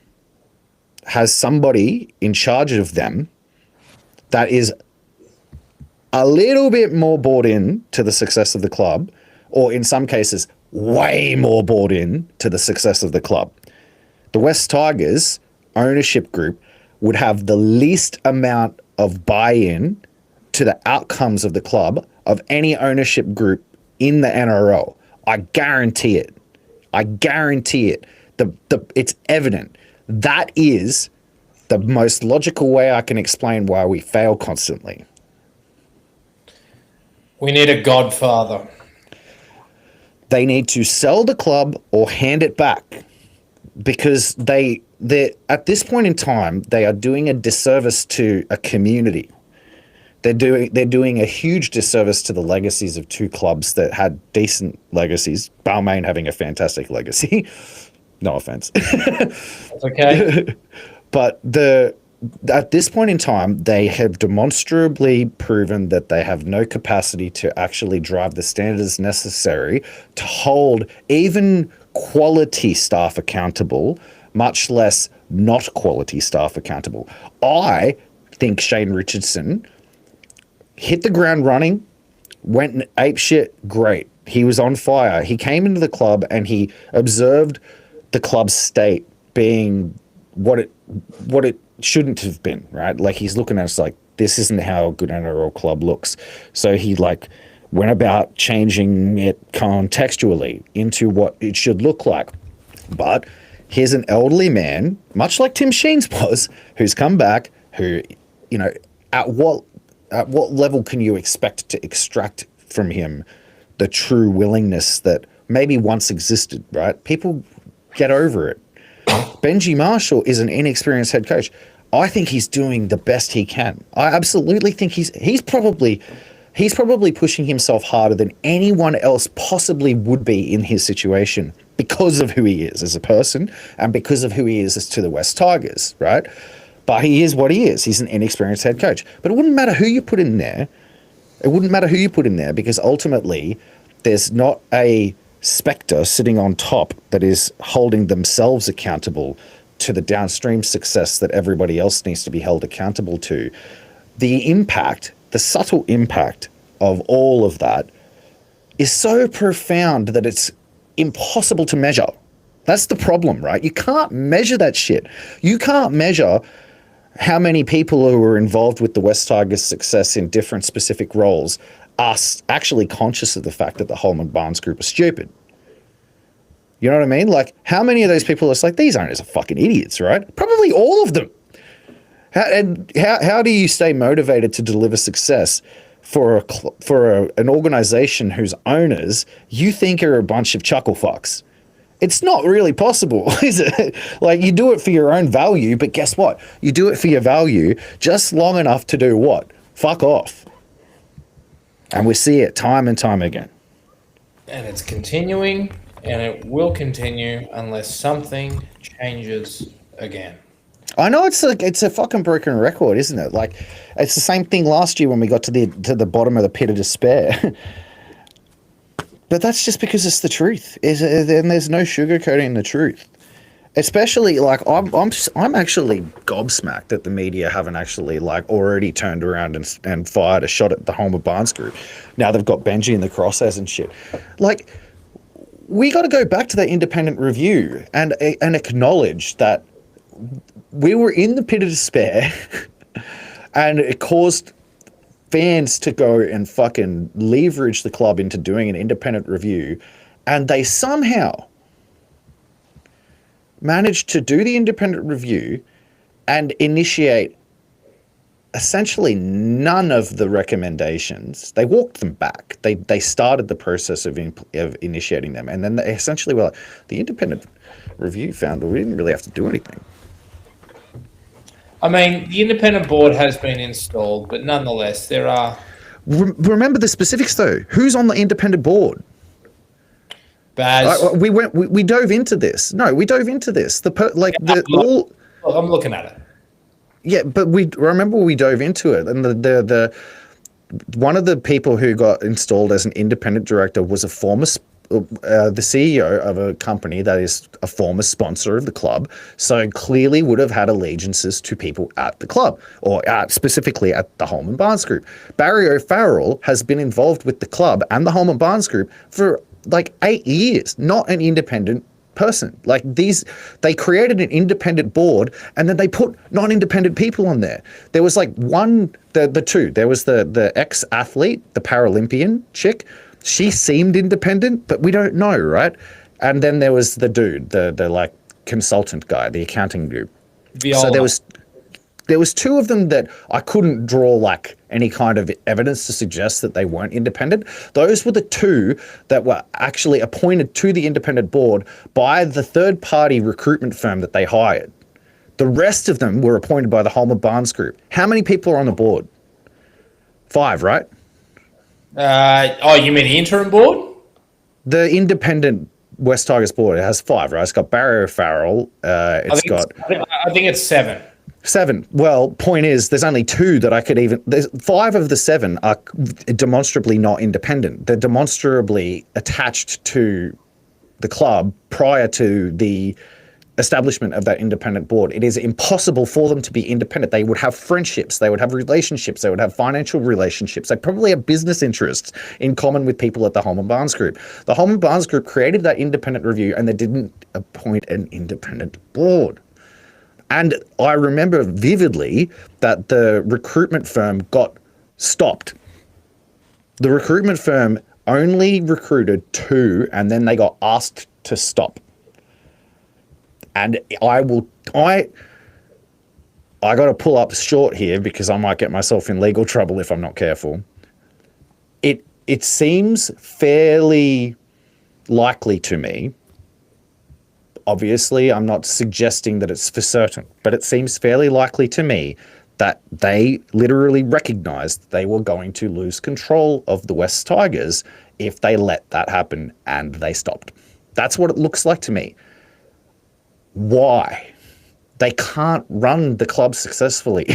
has somebody in charge of them that is a little bit more bought in to the success of the club, or in some cases, way more bought in to the success of the club. The West Tigers ownership group would have the least amount of buy-in to the outcomes of the club of any ownership group in the NRL. I guarantee it. I guarantee it. It's evident. That is the most logical way I can explain why we fail constantly. We need a godfather. They need to sell the club or hand it back, because they're at this point in time, they are doing a disservice to a community. They're doing a huge disservice to the legacies of two clubs that had decent legacies. Balmain having a fantastic legacy. No offense. That's okay. But the at this point in time, they have demonstrably proven that they have no capacity to actually drive the standards necessary to hold even quality staff accountable, much less not quality staff accountable. I think Shane Richardson hit the ground running, went ape shit, great. He was on fire. He came into the club and he observed the club's state being what it shouldn't have been, right? Like, he's looking at us like, this isn't how a good NRL club looks. So he like went about changing it contextually into what it should look like. But here's an elderly man, much like Tim Sheens was, who's come back, who, you know, at what level can you expect to extract from him the true willingness that maybe once existed, right? People get over it. Benji Marshall is an inexperienced head coach. I think he's doing the best he can. I absolutely think he's probably pushing himself harder than anyone else possibly would be in his situation because of who he is as a person and because of who he is as to the West Tigers, right? But he is what he is. He's an inexperienced head coach. But it wouldn't matter who you put in there. It wouldn't matter who you put in there because ultimately there's not a spectre sitting on top that is holding themselves accountable to the downstream success that everybody else needs to be held accountable to. The impact, the subtle impact of all of that is so profound that it's impossible to measure. That's the problem, right? You can't measure that shit. You can't measure how many people who are involved with the West Tigers' success in different specific roles are actually conscious of the fact that the Holman Barnes group are stupid. You know what I mean? Like, how many of those people are like, these owners are fucking idiots, right? Probably all of them. How do you stay motivated to deliver success for an organization whose owners you think are a bunch of chuckle fucks? It's not really possible, is it? Like, you do it for your own value, but guess what? You do it for your value just long enough to do what? Fuck off. And we see it time and time again. And it's continuing, and it will continue unless something changes again. I know it's a fucking broken record, isn't it? Like, it's the same thing last year when we got to the bottom of the pit of despair. But that's just because it's the truth. And there's no sugarcoating the truth. Especially, like, I'm actually gobsmacked that the media haven't actually, like, already turned around and fired a shot at the Homer Barnes group. Now they've got Benji in the crosshairs and shit. Like, we got to go back to that independent review and acknowledge that we were in the pit of despair and it caused fans to go and fucking leverage the club into doing an independent review, and they somehow managed to do the independent review and initiate essentially none of the recommendations. They walked them back. They started the process of initiating them, and then they essentially were like, the independent review found we didn't really have to do anything. I mean, the independent board has been installed, but nonetheless, there are... Remember the specifics, though. Who's on the independent board? Baz. We dove into this. No, we dove into this. I'm looking at it. Yeah, but we dove into it, and the one of the people who got installed as an independent director was a former the CEO of a company that is a former sponsor of the club, so clearly would have had allegiances to people at the club, or specifically at the Holman Barnes Group. Barry O'Farrell has been involved with the club and the Holman Barnes Group for like 8 years, not an independent person. Like, they created an independent board and then they put non-independent people on there. There was like the two. There was the ex-athlete, the Paralympian chick. She seemed independent, but we don't know, right? And then there was the dude, the like consultant guy, the accounting dude. Viola. So there was two of them that I couldn't draw like any kind of evidence to suggest that they weren't independent. Those were the two that were actually appointed to the independent board by the third-party recruitment firm that they hired. The rest of them were appointed by the Holman Barnes Group. How many people are on the board? 5, right? You mean the interim board? The independent West Tigers board, it has 5, right? It's got Barry O'Farrell. I think it's 7. 7. Well, point is, there's only 2 that I could even. There's 5 of the 7 are demonstrably not independent. They're demonstrably attached to the club prior to the establishment of that independent board. It is impossible for them to be independent. They would have friendships, they would have relationships, they would have financial relationships. They probably have business interests in common with people at the Holman Barnes Group. The Holman Barnes Group created that independent review and they didn't appoint an independent board. And I remember vividly that the recruitment firm got stopped. The recruitment firm only recruited 2 and then they got asked to stop. And I got to pull up short here because I might get myself in legal trouble if I'm not careful. It seems fairly likely to me. Obviously, I'm not suggesting that it's for certain, but it seems fairly likely to me that they literally recognized they were going to lose control of the West Tigers if they let that happen, and they stopped. That's what it looks like to me. Why? They can't run the club successfully.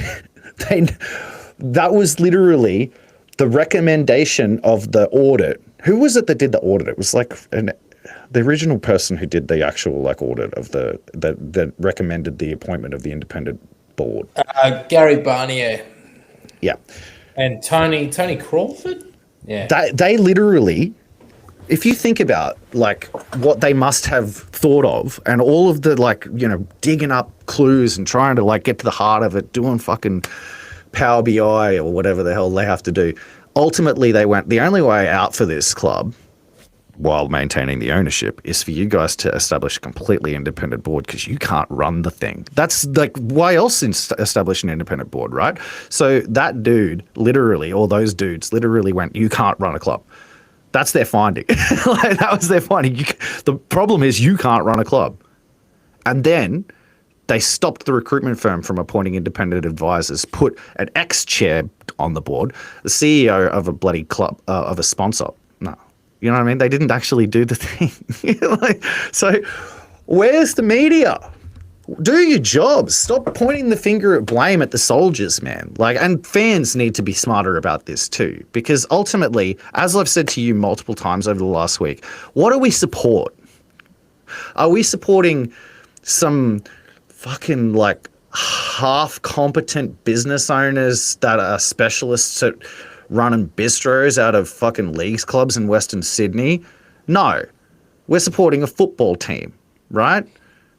That was literally the recommendation of the audit. Who was it that did the audit? It was like the original person who did the actual audit of that recommended the appointment of the independent board. Gary Barnier. Yeah. And Tony Crawford? Yeah. They literally, if you think about what they must have thought of and all of the digging up clues and trying to get to the heart of it, doing fucking Power BI or whatever the hell they have to do. Ultimately, they went, the only way out for this club, while maintaining the ownership, is for you guys to establish a completely independent board because you can't run the thing. That's why else establish an independent board, right? So that dude literally, or those dudes literally went, you can't run a club. That's their finding. That was their finding. The problem is you can't run a club. And then they stopped the recruitment firm from appointing independent advisors, put an ex-chair on the board, the CEO of a bloody club, of a sponsor. No. You know what I mean? They didn't actually do the thing. So where's the media? Do your jobs. Stop pointing the finger at blame at the soldiers, man. And fans need to be smarter about this too, because ultimately, as I've said to you multiple times over the last week, what do we support? Are we supporting some fucking half competent business owners that are specialists at running bistros out of fucking leagues clubs in Western Sydney? No. We're supporting a football team, right?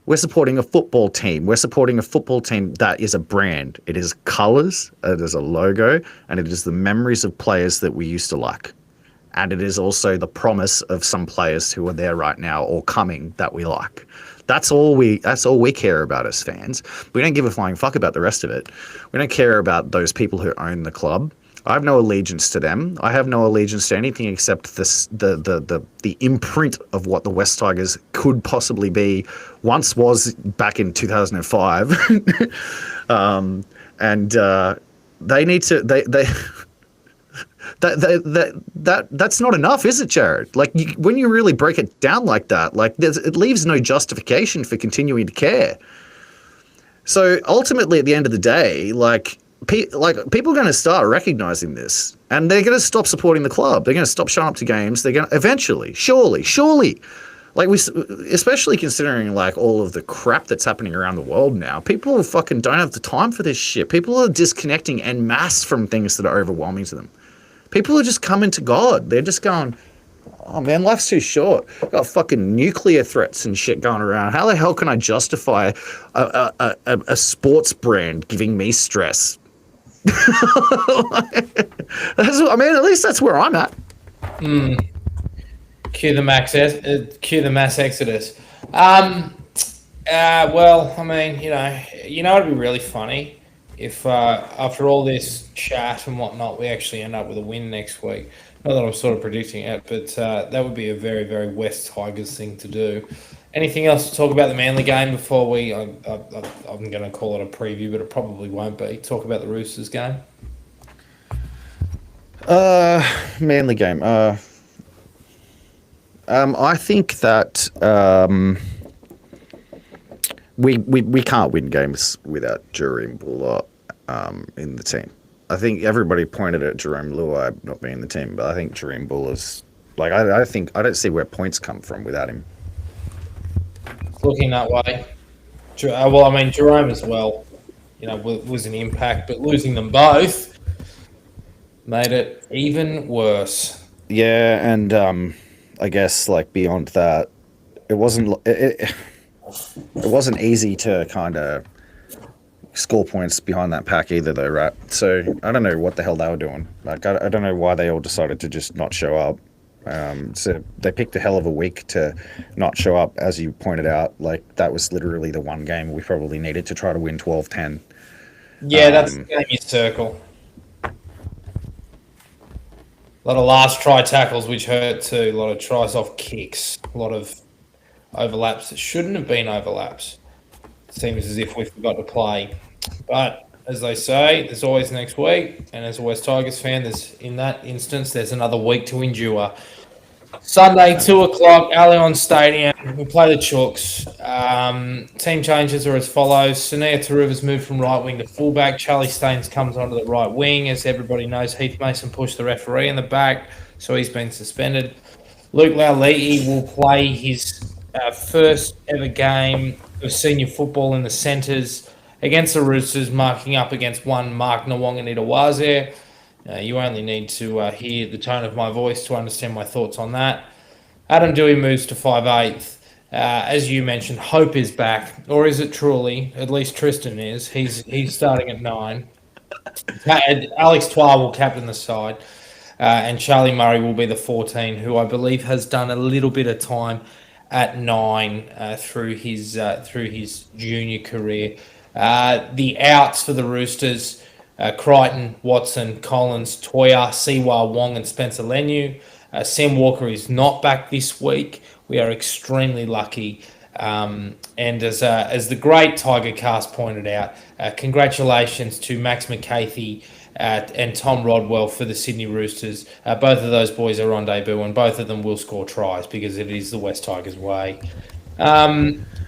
We're supporting a football team. We're supporting a football team that is a brand. It is colours, it is a logo, and it is the memories of players that we used to like. And it is also the promise of some players who are there right now or coming that we like. That's all we care about as fans. We don't give a flying fuck about the rest of it. We don't care about those people who own the club. I have no allegiance to them. I have no allegiance to anything except the imprint of what the West Tigers could possibly be, once was back in 2005. They need to that's not enough, is it, Jarryd? When you really break it down like that, it leaves no justification for continuing to care. So ultimately, at the end of the day, people are going to start recognizing this, and they're going to stop supporting the club. They're going to stop showing up to games. They're going to eventually, surely, especially considering all of the crap that's happening around the world now. People fucking don't have the time for this shit. People are disconnecting en masse from things that are overwhelming to them. People are just coming to God. They're just going, oh man, life's too short. Got fucking nuclear threats and shit going around. How the hell can I justify a sports brand giving me stress? At least that's where I'm at. Cue the mass exodus. Well, it'd be really funny if after all this chat and whatnot, we actually end up with a win next week. Not that I'm sort of predicting it, but that would be a very, very West Tigers thing to do. Anything else to talk about the Manly game before I'm going to call it a preview, but it probably won't be. Talk about the Roosters game. Manly game. I think that we can't win games without Jerome Buller in the team. I think everybody pointed at Jerome Luai not being in the team, but I think Jerome Buller's like I don't see where points come from without him. It's looking that way. Well, I mean, Jerome as well, was an impact, but losing them both made it even worse. Yeah, and I guess like beyond that, it wasn't easy to kind of score points behind that pack either, though, right? So I don't know what the hell they were doing. Like I don't know why they all decided to just not show up. So they picked a hell of a week to not show up, as you pointed out. Like that was literally the one game we probably needed to try to win 12-10. Yeah, that's the game you circle. A lot of last try tackles, which hurt too. A lot of tries off kicks. A lot of overlaps that shouldn't have been overlaps. It seems as if we forgot to play. But as they say, there's always next week. And as a West Tigers fan, in that instance, there's another week to endure. Sunday, 2 o'clock, Allianz Stadium. We play the Chooks. Team changes are as follows. Sania Taruva's moved from right wing to fullback. Charlie Staines comes onto the right wing. As everybody knows, Heath Mason pushed the referee in the back, so he's been suspended. Luke Laulii will play his first ever game of senior football in the centres against the Roosters, marking up against one Mark Nwanganita-Waze. You only need to hear the tone of my voice to understand my thoughts on that. Adam Dewey moves to 5'8". As you mentioned, Hope is back, or is it truly? At least Tristan is. He's starting at 9. Alex Twa will captain the side, and Charlie Murray will be the 14, who I believe has done a little bit of time at 9 through his junior career. The outs for the Roosters: Crichton, Watson, Collins, Toya, Siwa, Wong, and Spencer Lenu. Sam Walker is not back this week. We are extremely lucky. And as the great Tiger Cast pointed out, congratulations to Max McCarthy and Tom Rodwell for the Sydney Roosters. Both of those boys are on debut, and both of them will score tries because it is the West Tigers way.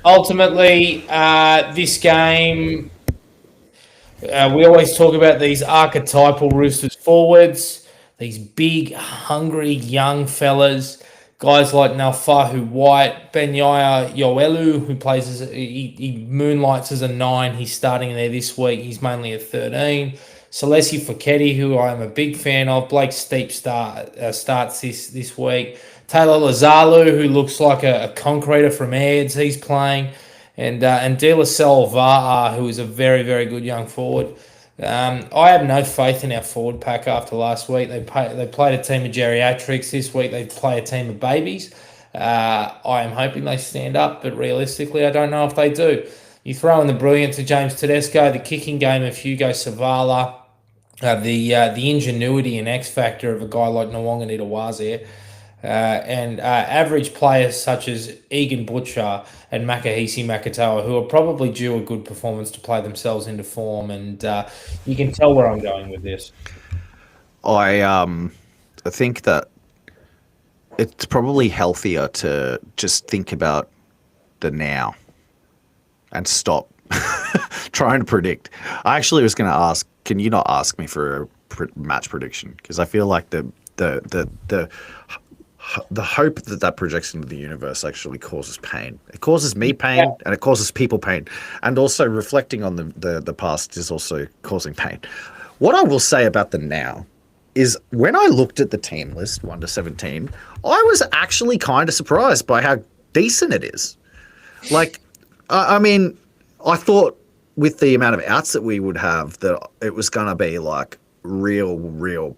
Ultimately, this game, we always talk about these archetypal Roosters forwards, these big, hungry, young fellas, guys like Nalfahu White, Benyaya Yoelu, who plays he moonlights as a 9. He's starting there this week. He's mainly a 13. Celesi Foketi, who I am a big fan of. Blake Steep starts this week. Taylor Lazalu, who looks like a concreter from Aids, he's playing. And De La Selva, who is a very, very good young forward. I have no faith in our forward pack after last week. They played a team of geriatrics. This week they play a team of babies. I am hoping they stand up, but realistically, I don't know if they do. You throw in the brilliance of James Tedesco, the kicking game of Hugo Savala, the ingenuity and X factor of a guy like Nwanganita-Waze, and average players such as Egan Butcher and Makahisi Makatoa, who are probably due a good performance to play themselves into form. And you can tell where I'm going with this. I think that it's probably healthier to just think about the now and stop trying to predict. I actually was going to ask, can you not ask me for a match prediction? Because I feel like the hope that projects into the universe actually causes pain. It causes me pain, and it causes people pain. And also reflecting on the past is also causing pain. What I will say about the now is when I looked at the team list, 1 to 17, I was actually kind of surprised by how decent it is. Like, I mean, I thought with the amount of outs that we would have that it was going to be like real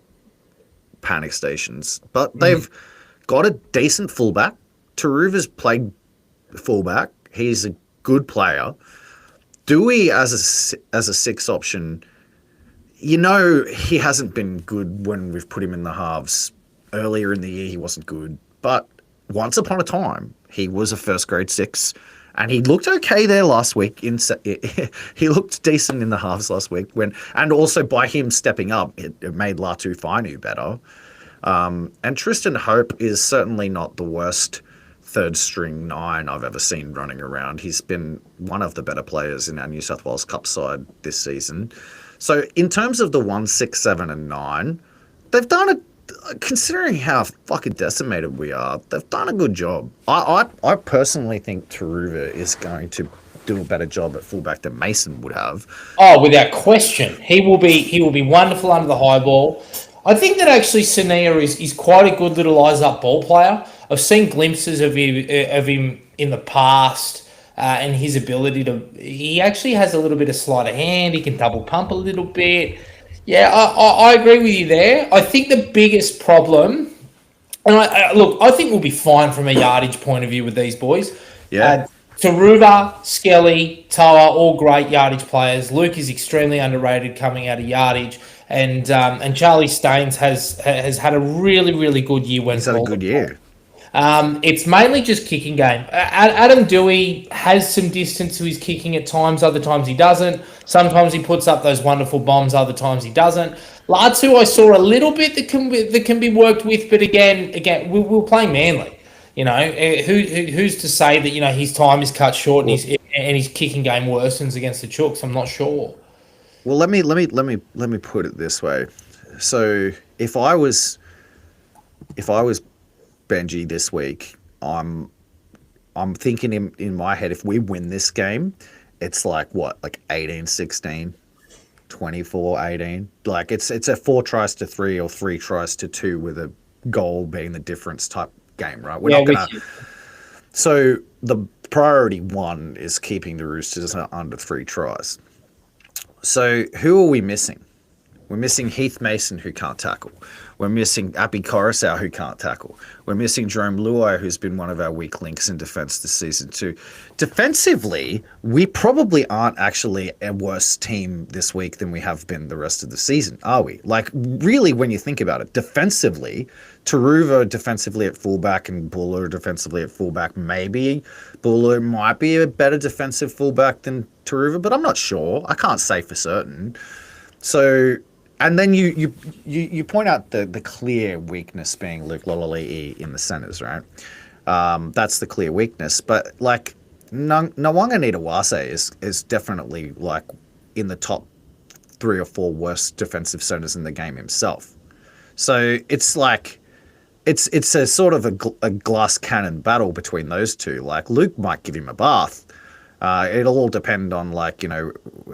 panic stations. But they've got a decent fullback. Taruva's played fullback. He's a good player. Dewey as a 6 option, you know, he hasn't been good when we've put him in the halves. Earlier in the year, he wasn't good. But once upon a time, he was a first grade 6. And he looked okay there last week. He looked decent in the halves last week. And also by him stepping up, it made Latu Fainu better. And Tristan Hope is certainly not the worst third string 9 I've ever seen running around. He's been one of the better players in our New South Wales Cup side this season. So in terms of the 1, 6, 7 and 9, they've done it. Considering how fucking decimated we are, they've done a good job. I personally think Taruva is going to do a better job at fullback than Mason would have. Oh, without question, he will be wonderful under the high ball. I think that actually Sania is quite a good little eyes up ball player. I've seen glimpses of him in the past, and his ability to. He actually has a little bit of sleight of hand. He can double pump a little bit. Yeah, I agree with you there. I think the biggest problem, and I think we'll be fine from a yardage point of view with these boys. Yeah. Taruva, Skelly, Toa, all great yardage players. Luke is extremely underrated coming out of yardage, and Charlie Staines has had a really, really good year when He's had a good year. It's mainly just kicking game. Adam Dewey has some distance to his kicking at times. Other times he doesn't. Sometimes he puts up those wonderful bombs. Other times he doesn't. Latu, I saw a little bit that can be worked with, but again, we're playing Manly. You know, who's to say that his time is cut short and his kicking game worsens against the Chooks? I'm not sure. Well, let me put it this way. So if I was Benji this week, I'm thinking in my head, if we win this game, it's like 18-16, 24-18. Like it's a 4 tries to 3 or 3 tries to 2 with a goal being the difference type game, right? We're not gonna. So the priority 1 is keeping the Roosters under 3 tries. So who are we missing? We're missing Heath Mason, who can't tackle. We're missing Api Coruscant, who can't tackle. We're missing Jerome Luai, who's been one of our weak links in defence this season too. Defensively, we probably aren't actually a worse team this week than we have been the rest of the season, are we? Like, really, when you think about it, defensively, Taruva defensively at fullback and Buller defensively at fullback, maybe Buller might be a better defensive fullback than Taruva, but I'm not sure. I can't say for certain. So, and then you point out the clear weakness being Luke Lololi'i in the centres, right? That's the clear weakness. But like Nawaqanitawase is definitely like in the top 3 or 4 worst defensive centres in the game himself. So it's like it's a sort of a glass cannon battle between those two. Like Luke might give him a bath. It'll all depend on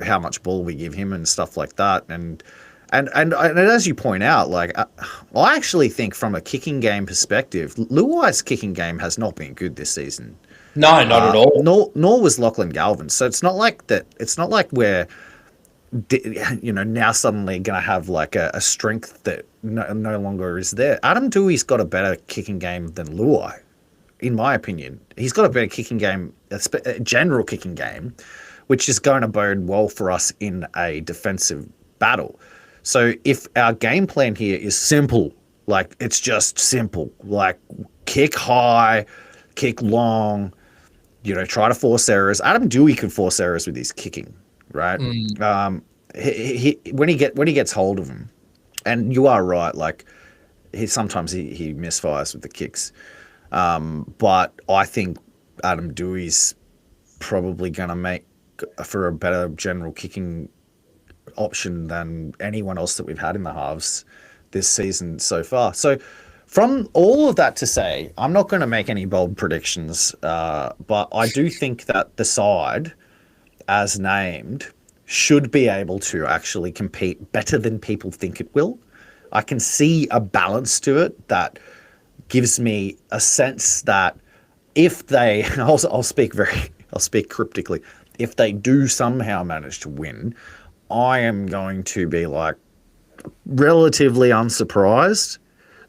how much ball we give him and stuff like that. And as you point out, like I actually think from a kicking game perspective, Luai's kicking game has not been good this season. No, not at all. Nor was Lachlan Galvin. So it's not like that. It's not like we're now suddenly going to have like a strength that no longer is there. Adam Dewey's got a better kicking game than Luai. In my opinion, he's got a better kicking game, a general kicking game, which is going to bode well for us in a defensive battle. So if our game plan here is simple, like it's just simple, like kick high, kick long, try to force errors. Adam Dewey can force errors with his kicking, right? He when he gets hold of him, and you are right, like sometimes he misfires with the kicks. But I think Adam Dewey's probably going to make for a better general kicking option than anyone else that we've had in the halves this season so far. So from all of that to say, I'm not going to make any bold predictions, but I do think that the side, as named, should be able to actually compete better than people think it will. I can see a balance to it that gives me a sense that if they, I'll speak cryptically, if they do somehow manage to win, I am going to be like relatively unsurprised.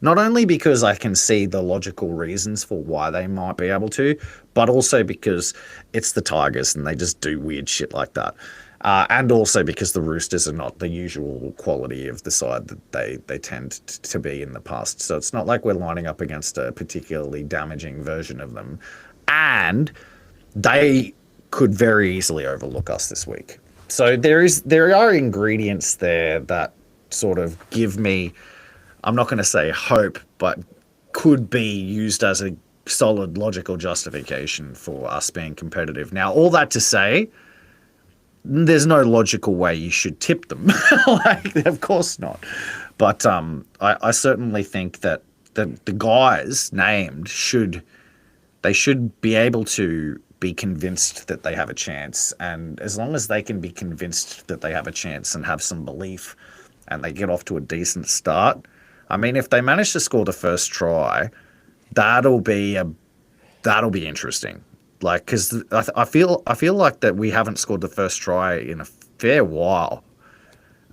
Not only because I can see the logical reasons for why they might be able to, but also because it's the Tigers and they just do weird shit like that. And also because the Roosters are not the usual quality of the side that they tend to be in the past. So it's not like we're lining up against a particularly damaging version of them. And they could very easily overlook us this week. So there are ingredients there that sort of give me, I'm not going to say hope, but could be used as a solid logical justification for us being competitive. Now, all that to say, there's no logical way you should tip them. Like, of course not. But I certainly think that the guys named should be able to be convinced that they have a chance. And as long as they can be convinced that they have a chance and have some belief and they get off to a decent start, I mean, if they manage to score the first try, that'll be interesting. Like, because I feel like that we haven't scored the first try in a fair while.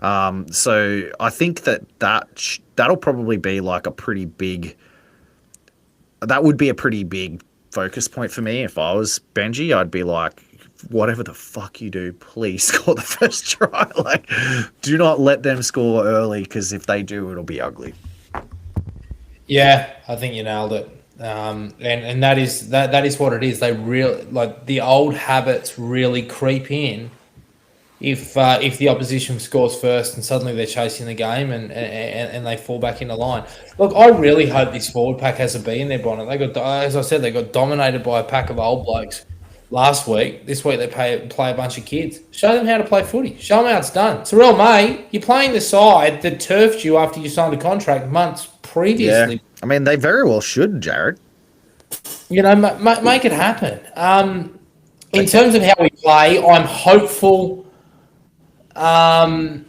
So I think that'll probably be like that would be a pretty big focus point for me. If I was Benji, I'd be like, whatever the fuck you do, please score the first try. Like, do not let them score early, because if they do, it'll be ugly. Yeah, I think you nailed it. And that is what it is. They really, like, the old habits really creep in if the opposition scores first and suddenly they're chasing the game and they fall back into line. Look, I really hope this forward pack has a B in their bonnet. As I said, they got dominated by a pack of old blokes last week. This week they play a bunch of kids. Show them how to play footy. Show them how it's done. Sorrel, mate, you're playing the side that turfed you after you signed a contract months previously. Yeah. I mean, they very well should, Jarryd. You know, make it happen. In terms of how we play, I'm hopeful. I'm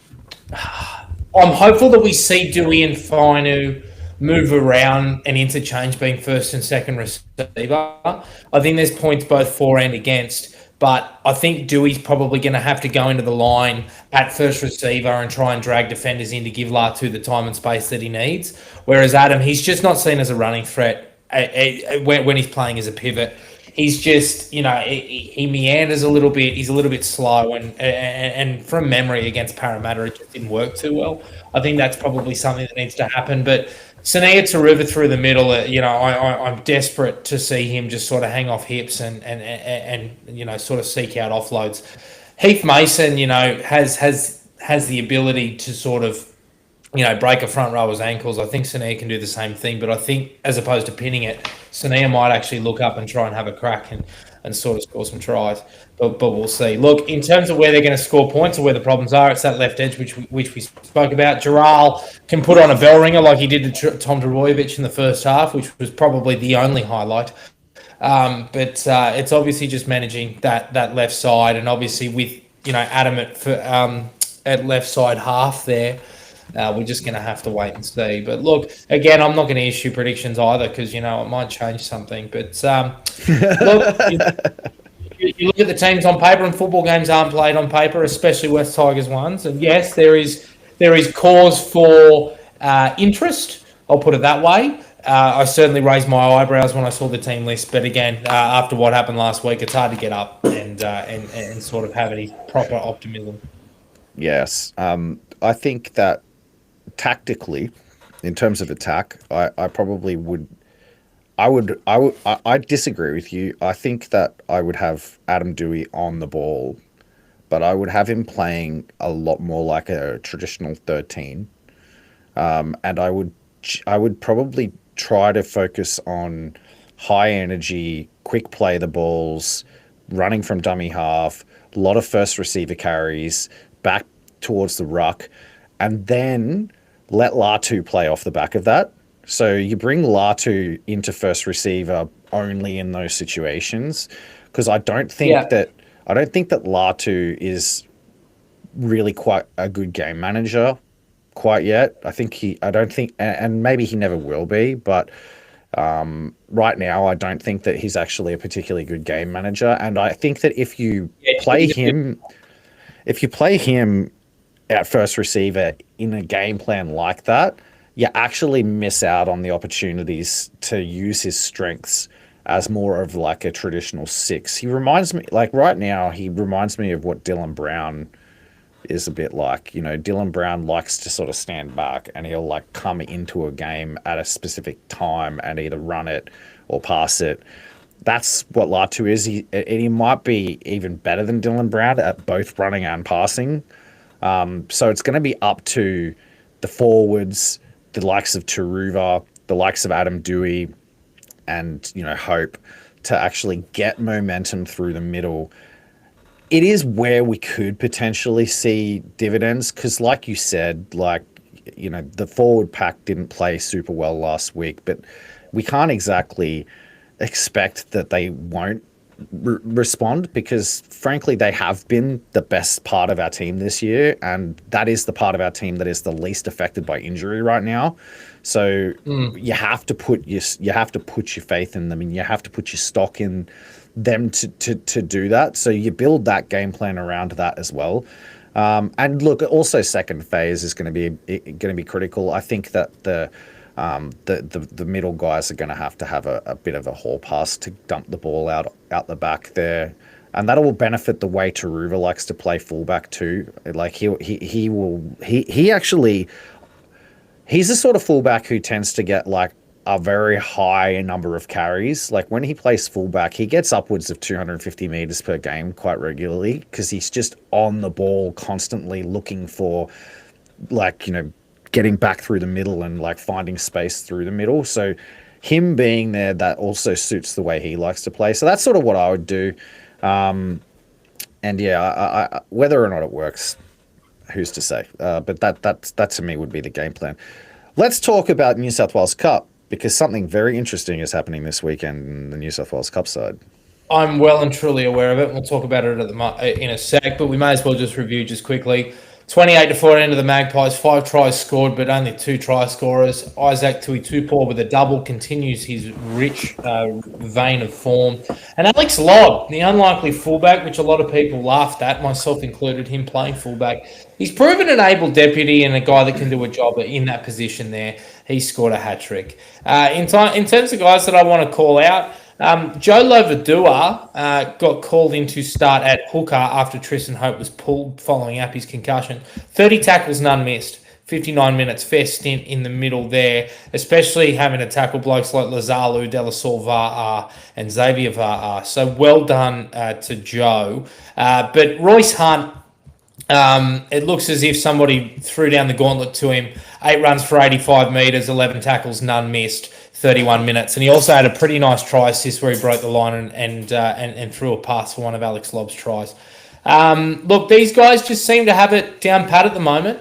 hopeful that we see Dewey and Fainu move around and interchange being first and second receiver. I think there's points both for and against, but I think Dewey's probably going to have to go into the line at first receiver and try and drag defenders in to give Latu the time and space that he needs. Whereas Adam, he's just not seen as a running threat when he's playing as a pivot. He's just, you know, he meanders a little bit. He's a little bit slow, and from memory against Parramatta, it just didn't work too well. I think that's probably something that needs to happen. But Sania Taruva through the middle, you know, I'm desperate to see him just sort of hang off hips and you know, sort of seek out offloads. Heath Mason, you know, has the ability to sort of, you know, break a front rower's ankles. I think Sania can do the same thing, but I think as opposed to pinning it, Sania might actually look up and try and have a crack and sort of score some tries. But we'll see. Look, in terms of where they're going to score points or where the problems are, it's that left edge which we spoke about. Jarryd can put on a bell ringer like he did to Tom Trbojevic in the first half, which was probably the only highlight. But it's obviously just managing that left side, and obviously with, you know, Adam at left side half there. We're just going to have to wait and see. But look, again, I'm not going to issue predictions either because, you know, it might change something. But look, you look at the teams on paper, and football games aren't played on paper, especially West Tigers ones. And yes, there is cause for interest. I'll put it that way. I certainly raised my eyebrows when I saw the team list. But again, after what happened last week, it's hard to get up and sort of have any proper optimism. Yes, I think that tactically, in terms of attack, I probably would. I disagree with you. I think that I would have Adam Dewey on the ball, but I would have him playing a lot more like a traditional 13. And I would probably try to focus on high energy, quick play the balls, running from dummy half, a lot of first receiver carries, back towards the ruck, and then let Latu play off the back of that. So you bring Latu into first receiver only in those situations, because I don't think that Latu is really quite a good game manager quite yet. I don't think, and maybe he never will be, but right now I don't think that he's actually a particularly good game manager. And I think that if you play him at first receiver in a game plan like that, you actually miss out on the opportunities to use his strengths as more of like a traditional 6. He reminds me, like right now, he reminds me of what Dylan Brown is a bit like. You know, Dylan Brown likes to sort of stand back and he'll like come into a game at a specific time and either run it or pass it. That's what Latu is. He might be even better than Dylan Brown at both running and passing. So it's going to be up to the forwards, the likes of Taruva, the likes of Adam Dewey, and hope to actually get momentum through the middle, it is where we could potentially see dividends. Because like you said, the forward pack didn't play super well last week, but we can't exactly expect that they won't respond, because frankly they have been the best part of our team this year, and that is the part of our team that is the least affected by injury right now. So you have to put your faith in them, and you have to put your stock in them to do that. So you build that game plan around that as well. And look, also second phase is going to be critical. I think that the middle guys are going to have a bit of a haul pass to dump the ball out the back there, and that will benefit the way Taruva likes to play fullback too. Like he's the sort of fullback who tends to get like a very high number of carries. Like when he plays fullback, he gets upwards of 250 meters per game quite regularly, because he's just on the ball constantly looking for getting back through the middle and like finding space through the middle. So him being there, that also suits the way he likes to play. So that's sort of what I would do. And yeah, I whether or not it works, who's to say? But that to me would be the game plan. Let's talk about New South Wales Cup, because something very interesting is happening this weekend in the New South Wales Cup side. I'm well and truly aware of it. We'll talk about it in a sec, but we may as well just review just quickly. 28-14 to the Magpies, 5 tries scored, but only 2 try scorers. Isaac Tuitupor with a double continues his rich vein of form. And Alex Lobb, the unlikely fullback, which a lot of people laughed at, myself included, him playing fullback. He's proven an able deputy and a guy that can do a job in that position there. He scored a hat-trick. In terms of guys that I want to call out, Joe Lovadua got called in to start at hooker after Tristan Hope was pulled following up his concussion. 30 tackles, none missed. 59 minutes, fair stint in the middle there, especially having to tackle blokes like Lazalu, Delasaur Va'a, and Xavier Va'a. So well done to Joe. But Royce Hunt, it looks as if somebody threw down the gauntlet to him. 8 runs for 85 metres, 11 tackles, none missed. 31 minutes, and he also had a pretty nice try assist where he broke the line and threw a pass for one of Alex Lobb's tries. Look, these guys just seem to have it down pat at the moment.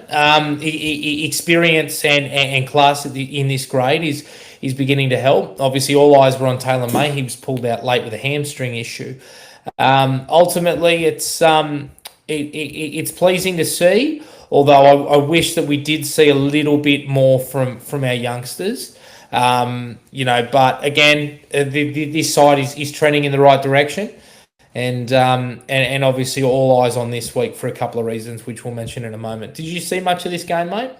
Experience and class in this grade is beginning to help. Obviously, all eyes were on Taylor May. He was pulled out late with a hamstring issue. Ultimately, it's pleasing to see, although I wish that we did see a little bit more from our youngsters. But again, this side is trending in the right direction, and obviously all eyes on this week for a couple of reasons, which we'll mention in a moment. Did you see much of this game, mate?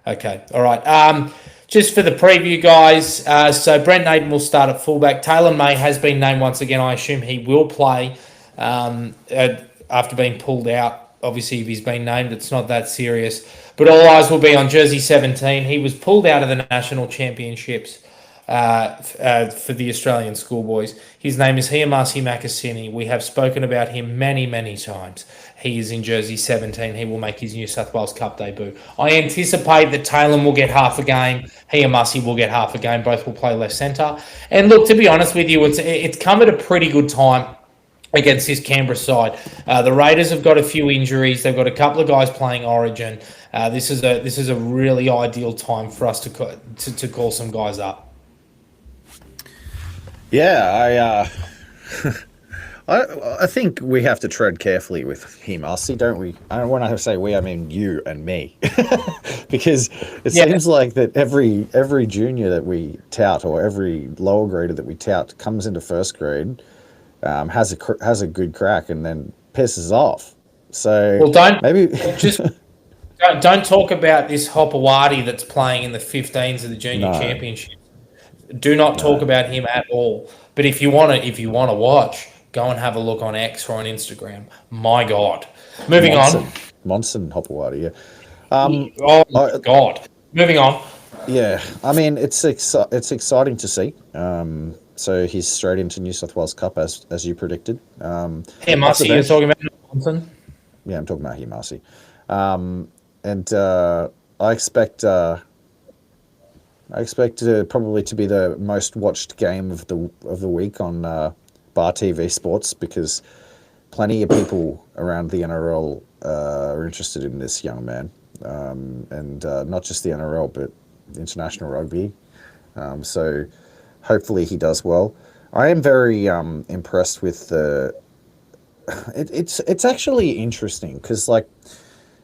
Okay, all right. Just for the preview, guys. So Brent Naden will start at fullback. Taylor May has been named once again. I assume he will play after being pulled out. Obviously, if he's been named, it's not that serious. But all eyes will be on jersey 17. He was pulled out of the national championships for the Australian schoolboys. His name is Hiamasi Makasini. We have spoken about him many, many times. He is in jersey 17. He will make his New South Wales Cup debut. I anticipate that Taylor will get half a game. Hiamasi will get half a game. Both will play left centre. And look, to be honest with you, it's come at a pretty good time against this Canberra side. The Raiders have got a few injuries. They've got a couple of guys playing Origin. This is a really ideal time for us to call some guys up. Yeah, I think we have to tread carefully with Hiamasi, don't we? When I say we, I mean you and me, because it seems like that every junior that we tout, or every lower grader that we tout, comes into first grade, has a good crack, and then pisses off. So don't talk about this Hopewadi that's playing in the 15s of the junior championship. Do not talk about him at all. But if you want to watch, go and have a look on X or on Instagram. My God. Moving on. Monson Hopewadi, yeah. Oh my God. Moving on. Yeah, I mean it's exciting to see. So he's straight into New South Wales Cup as you predicted. Hiamasi, you're talking about Monson? Yeah, I'm talking about Hiamasi. And I expect I expect it probably to be the most watched game of the week on Bar TV Sports, because plenty of people around the NRL are interested in this young man, and not just the NRL but international rugby. So hopefully he does well. I am very impressed with the. It's actually interesting because like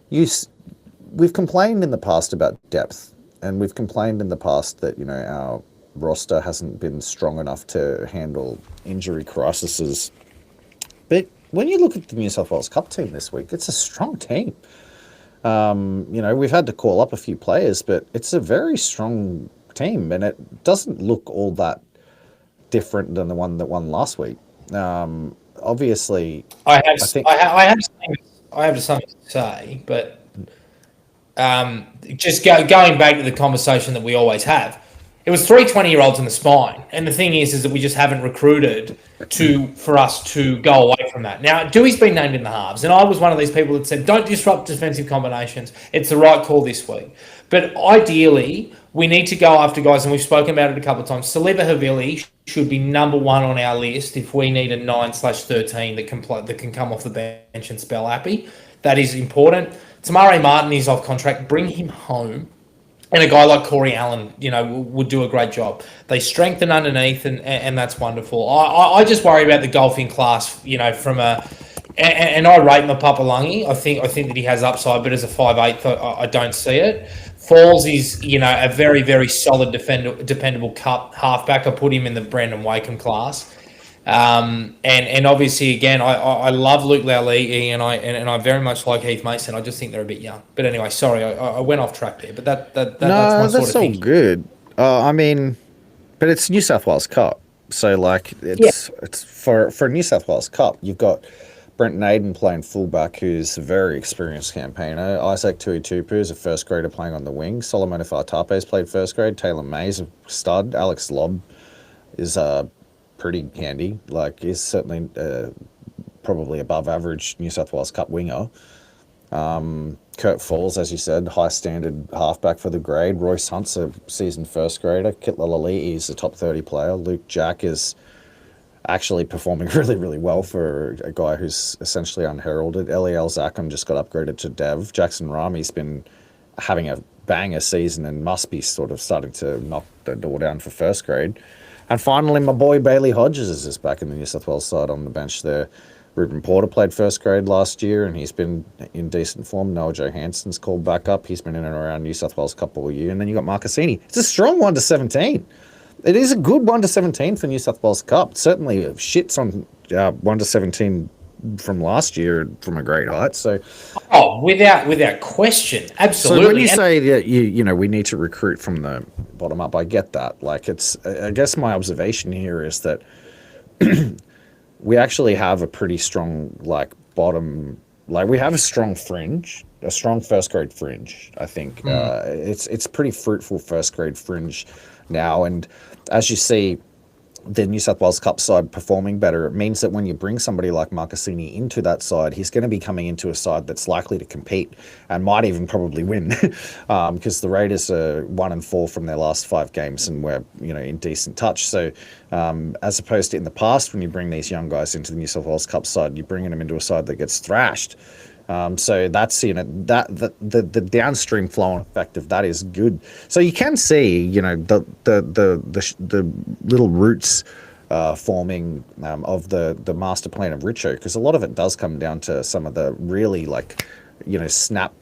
we've complained in the past about depth, and we've complained in the past that our roster hasn't been strong enough to handle injury crises. But when you look at the New South Wales Cup team this week, it's a strong team. We've had to call up a few players, but it's a very strong team, and it doesn't look all that different than the one that won last week. Obviously, I have something to say, but just going back to the conversation that we always have, it was 3 20-year-olds in the spine, and the thing is that we just haven't recruited for us to go away from that. Now, Dewey's been named in the halves, and I was one of these people that said, don't disrupt defensive combinations. It's the right call this week. But ideally, we need to go after guys, and we've spoken about it a couple of times. Saliba Havili should be number one on our list if we need a 9/13 that can come off the bench and spell happy. That is important. Tamare Martin is off contract. Bring him home. And a guy like Corey Allen, would do a great job. They strengthen underneath, and that's wonderful. I just worry about the golfing class, from a. And I rate Mapapalangi. I think that he has upside, but as a 5'8", I don't see it. Falls is, a very, very solid, dependable cup halfback. I put him in the Brandon Wakeham class. And obviously, again, I love Luke Laulii, and I very much like Heath Mason. I just think they're a bit young. But anyway, sorry, I went off track there. But that's my sort of thing. All good. But it's New South Wales Cup, so like it's for New South Wales Cup. You've got Brenton Aiden playing fullback, who's a very experienced campaigner. Isaac Tuitupu is a first grader playing on the wing. Solomon Ifatape's played first grade. Taylor May's a stud. Alex Lobb is pretty handy. Like, he's certainly probably above average New South Wales Cup winger. Kurt Falls, as you said, high standard halfback for the grade. Royce Hunt's a seasoned first grader. Kitla Lalii is a top 30 player. Luke Jack is actually performing really, really well for a guy who's essentially unheralded. Eliel Zackham just got upgraded to Dev. Jackson Rami's been having a banger season and must be sort of starting to knock the door down for first grade. And finally, my boy Bailey Hodges is back in the New South Wales side on the bench there. Ruben Porter played first grade last year, and he's been in decent form. Noah Johansson's called back up. He's been in and around New South Wales Cup all year. And then you got Marcassini. It's a strong 1-17. It is a good 1-17 for New South Wales Cup. Certainly shits on 1-17 from last year from a great height. So, without question, absolutely. So when you say that we need to recruit from the bottom up, I get that. Like, I guess my observation here is that we actually have a pretty strong bottom. Like, we have a strong fringe, a strong first grade fringe. I think it's pretty fruitful first grade fringe now, and as you see the New South Wales Cup side performing better, it means that when you bring somebody like Marcassini into that side, he's going to be coming into a side that's likely to compete and might even probably win, because the Raiders are 1-4 from their last 5 games, and we're in decent touch. So as opposed to in the past, when you bring these young guys into the New South Wales Cup side, you're bringing them into a side that gets thrashed. So that's that the downstream flow and effect of that is good. So you can see the little roots forming of the master plan of Richo, because a lot of it does come down to some of the really snap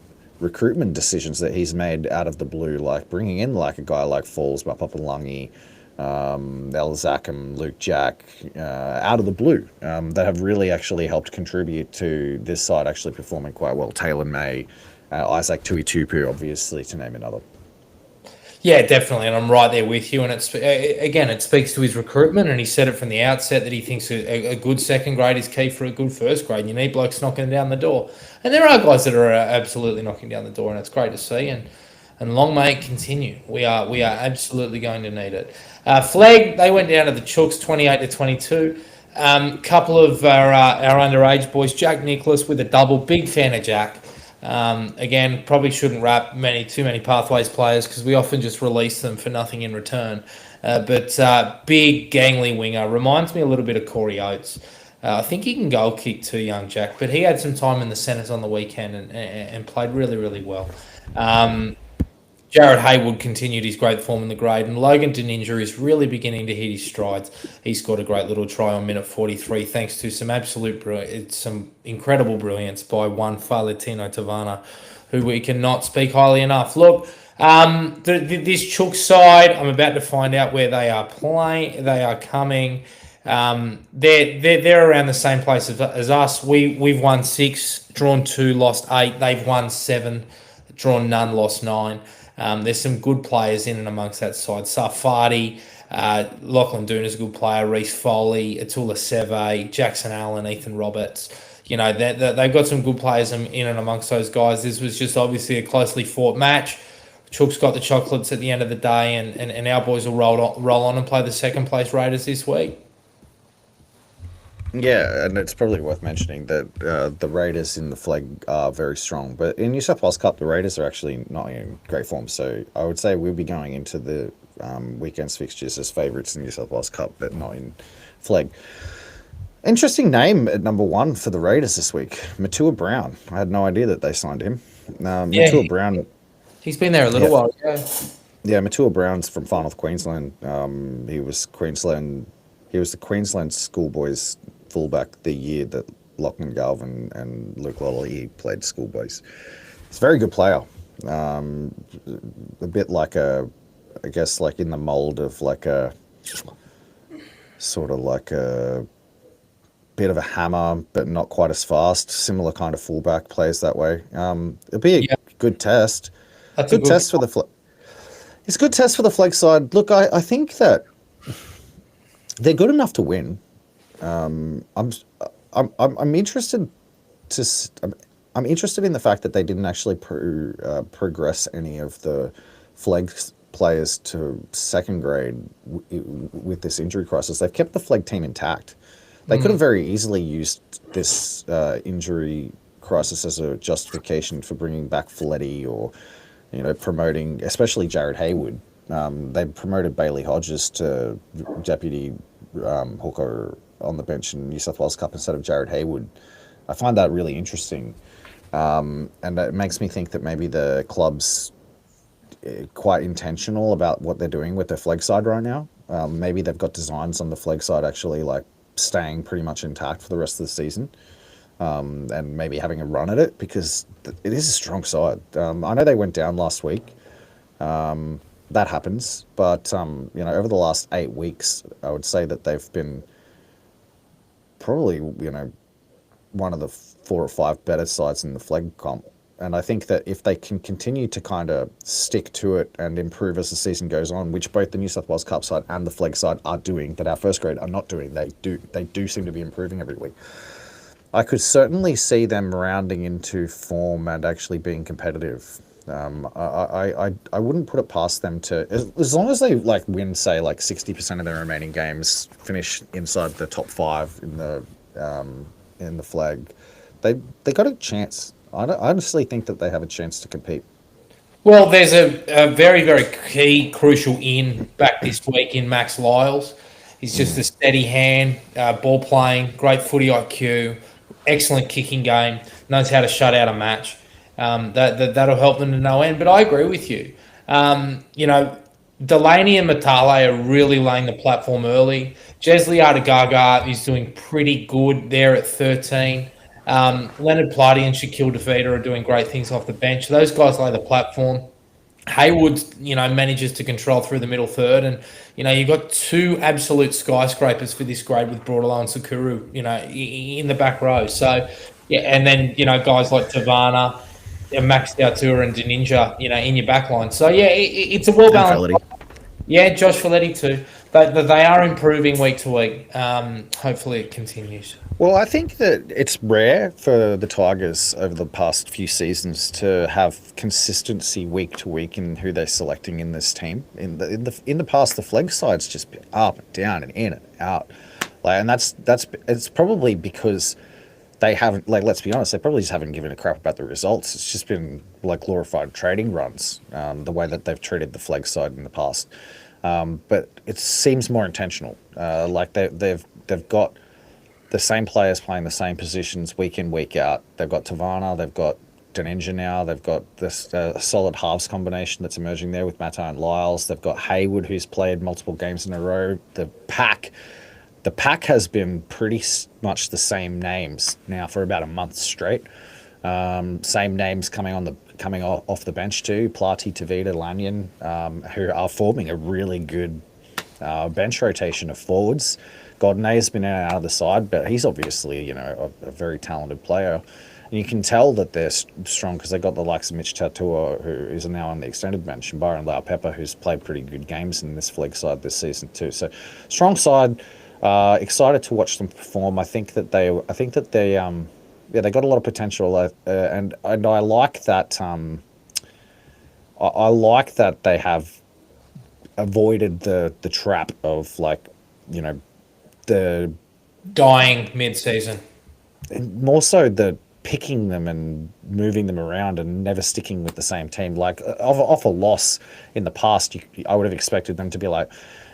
recruitment decisions that he's made out of the blue, like bringing in a guy like Falls, Mapapalangi, El Zackham, Luke Jack, out of the blue, that have really actually helped contribute to this side actually performing quite well. Taylor May, Isaac Tuitupu, obviously, to name another. Yeah, definitely, and I'm right there with you. And it speaks to his recruitment, and he said it from the outset that he thinks a good second grade is key for a good first grade. You need blokes knocking down the door, and there are guys that are absolutely knocking down the door, and it's great to see. And long may it continue. We are absolutely going to need it. Flag, they went down to the Chooks 28-22. Couple of our underage boys, Jack Nicholas with a double. Big fan of Jack. Again, probably shouldn't wrap too many pathways players because we often just release them for nothing in return. But big gangly winger, reminds me a little bit of Corey Oates. I think he can goal kick too, young Jack, but he had some time in the centres on the weekend and played really, really well. Jarryd Haywood continued his great form in the grade, and Logan Deninja is really beginning to hit his strides. He scored a great little try on minute 43, thanks to some incredible brilliance by one Faletino Tavana, who we cannot speak highly enough. Look, this Chook side, I'm about to find out where they are playing. They are coming. They're around the same place as us. We've won 6, drawn 2, lost 8. They've won 7, drawn none, lost 9. There's some good players in and amongst that side. Safadi, Lachlan Dooner's a good player. Reece Foley, Atula Seve, Jackson Allen, Ethan Roberts. They've got some good players in and amongst those guys. This was just obviously a closely fought match. Chook's got the chocolates at the end of the day, and our boys will roll on and play the second place Raiders this week. Yeah, and it's probably worth mentioning that the Raiders in the flag are very strong. But in New South Wales Cup, the Raiders are actually not in great form. So I would say we'll be going into the weekend's fixtures as favourites in New South Wales Cup, but not in flag. Interesting name at number 1 for the Raiders this week, Matua Brown. I had no idea that they signed him. Matua Brown. He's been there a little while. Yeah, Matua Brown's from Far North Queensland. He was the Queensland schoolboys fullback the year that Lachlan Galvin and Luke Lolley played schoolboys. He's a very good player. A bit like I guess like in the mould of like a sort of like a bit of a hammer, but not quite as fast. Similar kind of fullback, plays that way. It'll be a good test. It's a good test for the flag side. Look, I think that they're good enough to win. I'm interested I'm interested in the fact that they didn't actually progress any of the flag players to second grade with this injury crisis. They've kept the flag team intact. They could have very easily used this injury crisis as a justification for bringing back Fletty or, promoting, especially Jarryd Haywood. They promoted Bailey Hodges to deputy hooker on the bench in New South Wales Cup instead of Jarryd Haywood. I find that really interesting. And it makes me think that maybe the club's quite intentional about what they're doing with their flag side right now. Maybe they've got designs on the flag side actually like staying pretty much intact for the rest of the season. And maybe having a run at it because it is a strong side. I know they went down last week. That happens. But, over the last 8 weeks, I would say that they've been probably, one of the 4 or 5 better sides in the flag comp. And I think that if they can continue to kind of stick to it and improve as the season goes on, which both the New South Wales Cup side and the flag side are doing, that our first grade are not doing, they do seem to be improving every week. I could certainly see them rounding into form and actually being competitive. I wouldn't put it past them to, as long as they win, say 60% of their remaining games, finish inside the top 5 in the flag, they got a chance. I honestly think that they have a chance to compete. Well, there's a very, very key, crucial back this week in Max Lyles. He's just a steady hand, ball playing, great footy IQ, excellent kicking game, knows how to shut out a match. That'll help them to no end. But I agree with you. Delaney and Matale are really laying the platform early. Jesley Adagaga is doing pretty good there at 13. Leonard Plati and Shaquille DeVita are doing great things off the bench. Those guys lay the platform. Haywood, manages to control through the middle third. And, you've got 2 absolute skyscrapers for this grade with Broadalow and Sakuru, in the back row. So, yeah, and then, guys like Tavana, Max Dautua and Deninja, in your back line. So, yeah, it's a well-balanced. Yeah, Josh Folletti too. They are improving week to week. Hopefully it continues. Well, I think that it's rare for the Tigers over the past few seasons to have consistency week to week in who they're selecting in this team. In the past, the flag side's just been up and down and in and out, and that's it's probably because they haven't, like, let's be honest, they probably just haven't given a crap about the results. It's just been like glorified trading runs, the way that they've treated the flag side in the past. But it seems more intentional. Like they've got the same players playing the same positions week in, week out. They've got Tavana, they've got Deninja now, they've got this solid halves combination that's emerging there with Matto and Lyles. They've got Hayward, who's played multiple games in a row. The pack has been pretty much the same names now for about a month straight. Same names coming off the bench too. Plati, Tavita, Lanyon, who are forming a really good bench rotation of forwards. Godinay's been in and out of the side, but he's obviously a very talented player. And you can tell that they're strong because they got the likes of Mitch Tatua, who is now on the extended bench, and Byron Lau-Pepper, who's played pretty good games in this flag side this season too. So strong side. Excited to watch them perform. I think that they got a lot of potential, and I like that. I like that they have avoided the trap of the dying mid-season, and more so the picking them and moving them around and never sticking with the same team. Like off a loss in the past, I would have expected them to be like,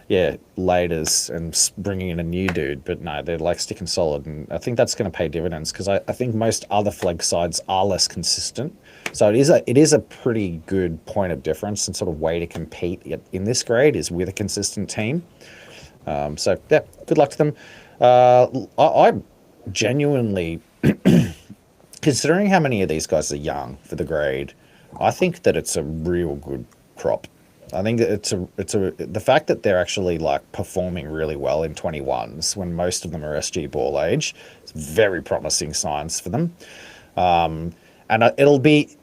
yeah, laters and bringing in a new dude, but no, they're like sticking solid, and I think that's going to pay dividends because I think most other flag sides are less consistent. So it is a pretty good point of difference and sort of way to compete in this grade is with a consistent team. So yeah, good luck to them. I genuinely, considering how many of these guys are young for the grade, I think that it's a real good crop. I think that the fact that they're actually like performing really well in 21s when most of them are SG ball age, it's very promising signs for them. And it'll be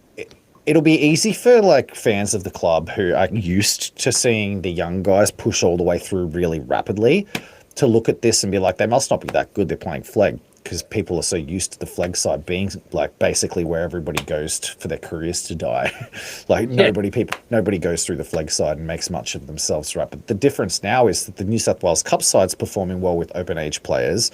easy for like fans of the club who are used to seeing the young guys push all the way through really rapidly to look at this and be like, they must not be that good. They're playing flag. Because people are so used to the flag side being like basically where everybody goes for their careers to die. Nobody goes through the flag side and makes much of themselves, right? But the difference now is that the New South Wales Cup side's performing well with open age players.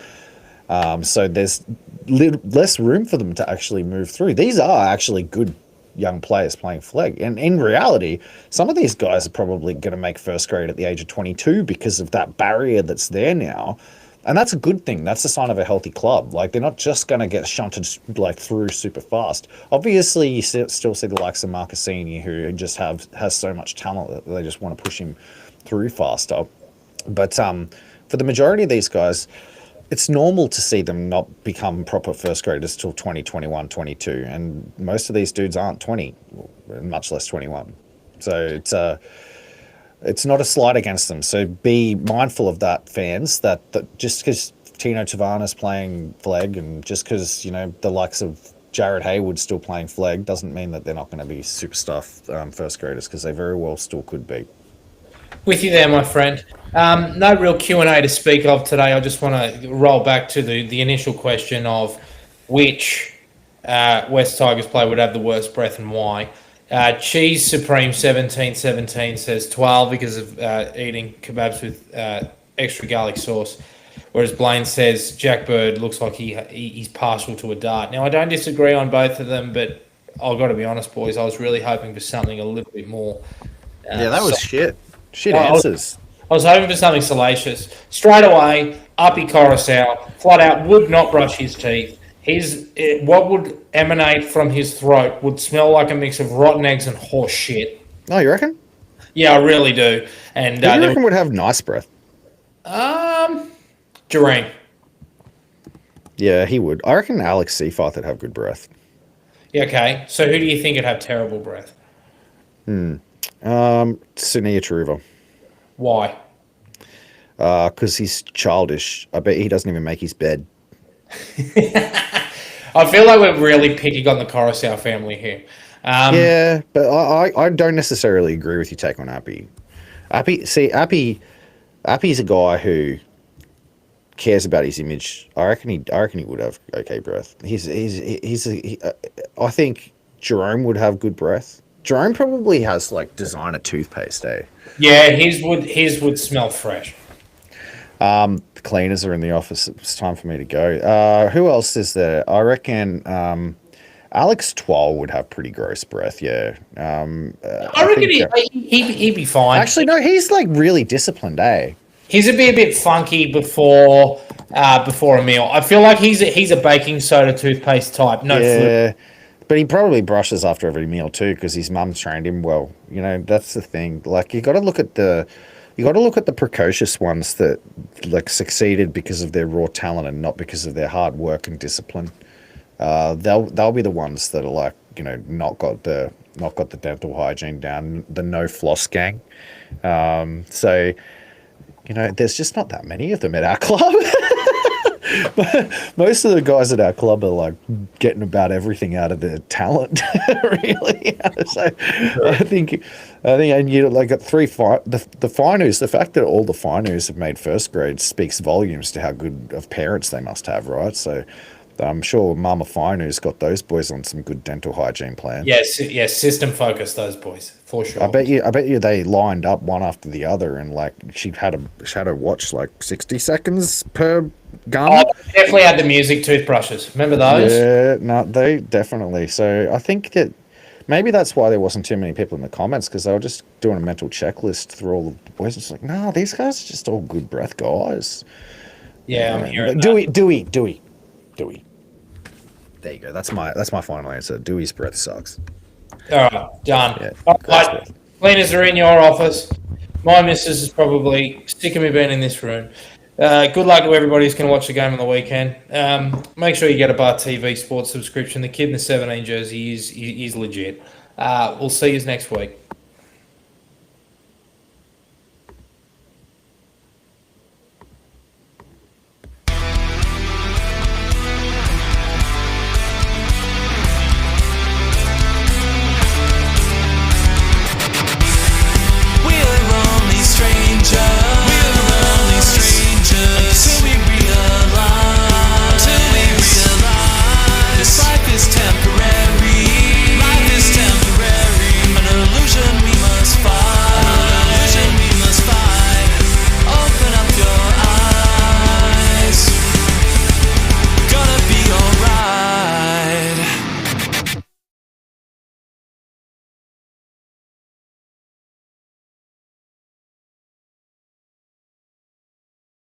So there's less room for them to actually move through. These are actually good young players playing flag. And in reality, some of these guys are probably going to make first grade at the age of 22 because of that barrier that's there now. And that's a good thing. That's a sign of a healthy club. Like, they're not just going to get shunted like through super fast. Obviously, you still see the likes of Marcassini, who just has so much talent that they just want to push him through faster. But for the majority of these guys, it's normal to see them not become proper first graders till 20, 21, 22. And most of these dudes aren't 20, much less 21. So it's not a slight against them. So be mindful of that, fans, that just because Tino Tavana's playing flag and just because, the likes of Jarryd Hayward's still playing flag doesn't mean that they're not going to be superstar first graders, because they very well still could be. With you there, my friend. No real Q&A to speak of today. I just want to roll back to the initial question of which West Tigers player would have the worst breath and why. Cheese Supreme 1717 says 12 because of eating kebabs with extra garlic sauce, whereas Blaine says Jack Bird looks like he's partial to a dart. Now, I don't disagree on both of them, but I've got to be honest, boys, I was really hoping for something a little bit more. Yeah, that was shit answers. I was hoping for something salacious. Straight away, Uppy Coruscant, flat out, would not brush his teeth. What would emanate from his throat would smell like a mix of rotten eggs and horse shit. Oh, you reckon? Yeah, I really do. And who do you reckon would have nice breath? Jarryd. Yeah, he would. I reckon Alex Seaforth would have good breath. Yeah, okay. So who do you think would have terrible breath? Sunia Taruva. Why? Because he's childish. I bet he doesn't even make his bed. I feel like we're really picking on the Coruscant family here. Yeah, but I don't necessarily agree with your take on Appy. Appy's a guy who cares about his image. I reckon he would have okay breath. I think Jerome would have good breath. Jerome probably has like designer toothpaste, eh? Yeah, his would smell fresh. The cleaners are in the office. It's time for me to go. Who else is there? I reckon Alex Twal would have pretty gross breath. Yeah. I reckon he'd be fine. Actually, no, he's like really disciplined, eh? He's a bit funky before a meal. I feel like he's a baking soda toothpaste type. No Yeah. But he probably brushes after every meal too, because his mum's trained him well. You know, that's the thing. Like you got to look at the precocious ones that like succeeded because of their raw talent and not because of their hard work and discipline. They'll be the ones that are like, you know, not got the dental hygiene down, the no floss gang. So, you know, there's just not that many of them at our club. Most of the guys at our club are like getting about everything out of their talent, really. So I think, and you like got the finers. The fact that all the finers have made first grade speaks volumes to how good of parents they must have, right? So I'm sure Mama Finer's got those boys on some good dental hygiene plans. Yes, system focused, those boys for sure. I bet you they lined up one after the other, and like she had to watch like 60 seconds per gum. Oh, definitely had the music toothbrushes. Remember those? Yeah, no, they definitely. So I think that maybe that's why there wasn't too many people in the comments, because they were just doing a mental checklist through all the boys. It's like, no, these guys are just all good breath guys. Yeah, I'm hearing Dewey. There you go. That's my final answer. Dewey's breath sucks. All right, done. Yeah, All right, cleaners are in your office. My missus is probably sick of me being in this room. Good luck to everybody who's going to watch the game on the weekend. Make sure you get a Bar TV sports subscription. The kid in the 17 jersey is legit. We'll see you next week.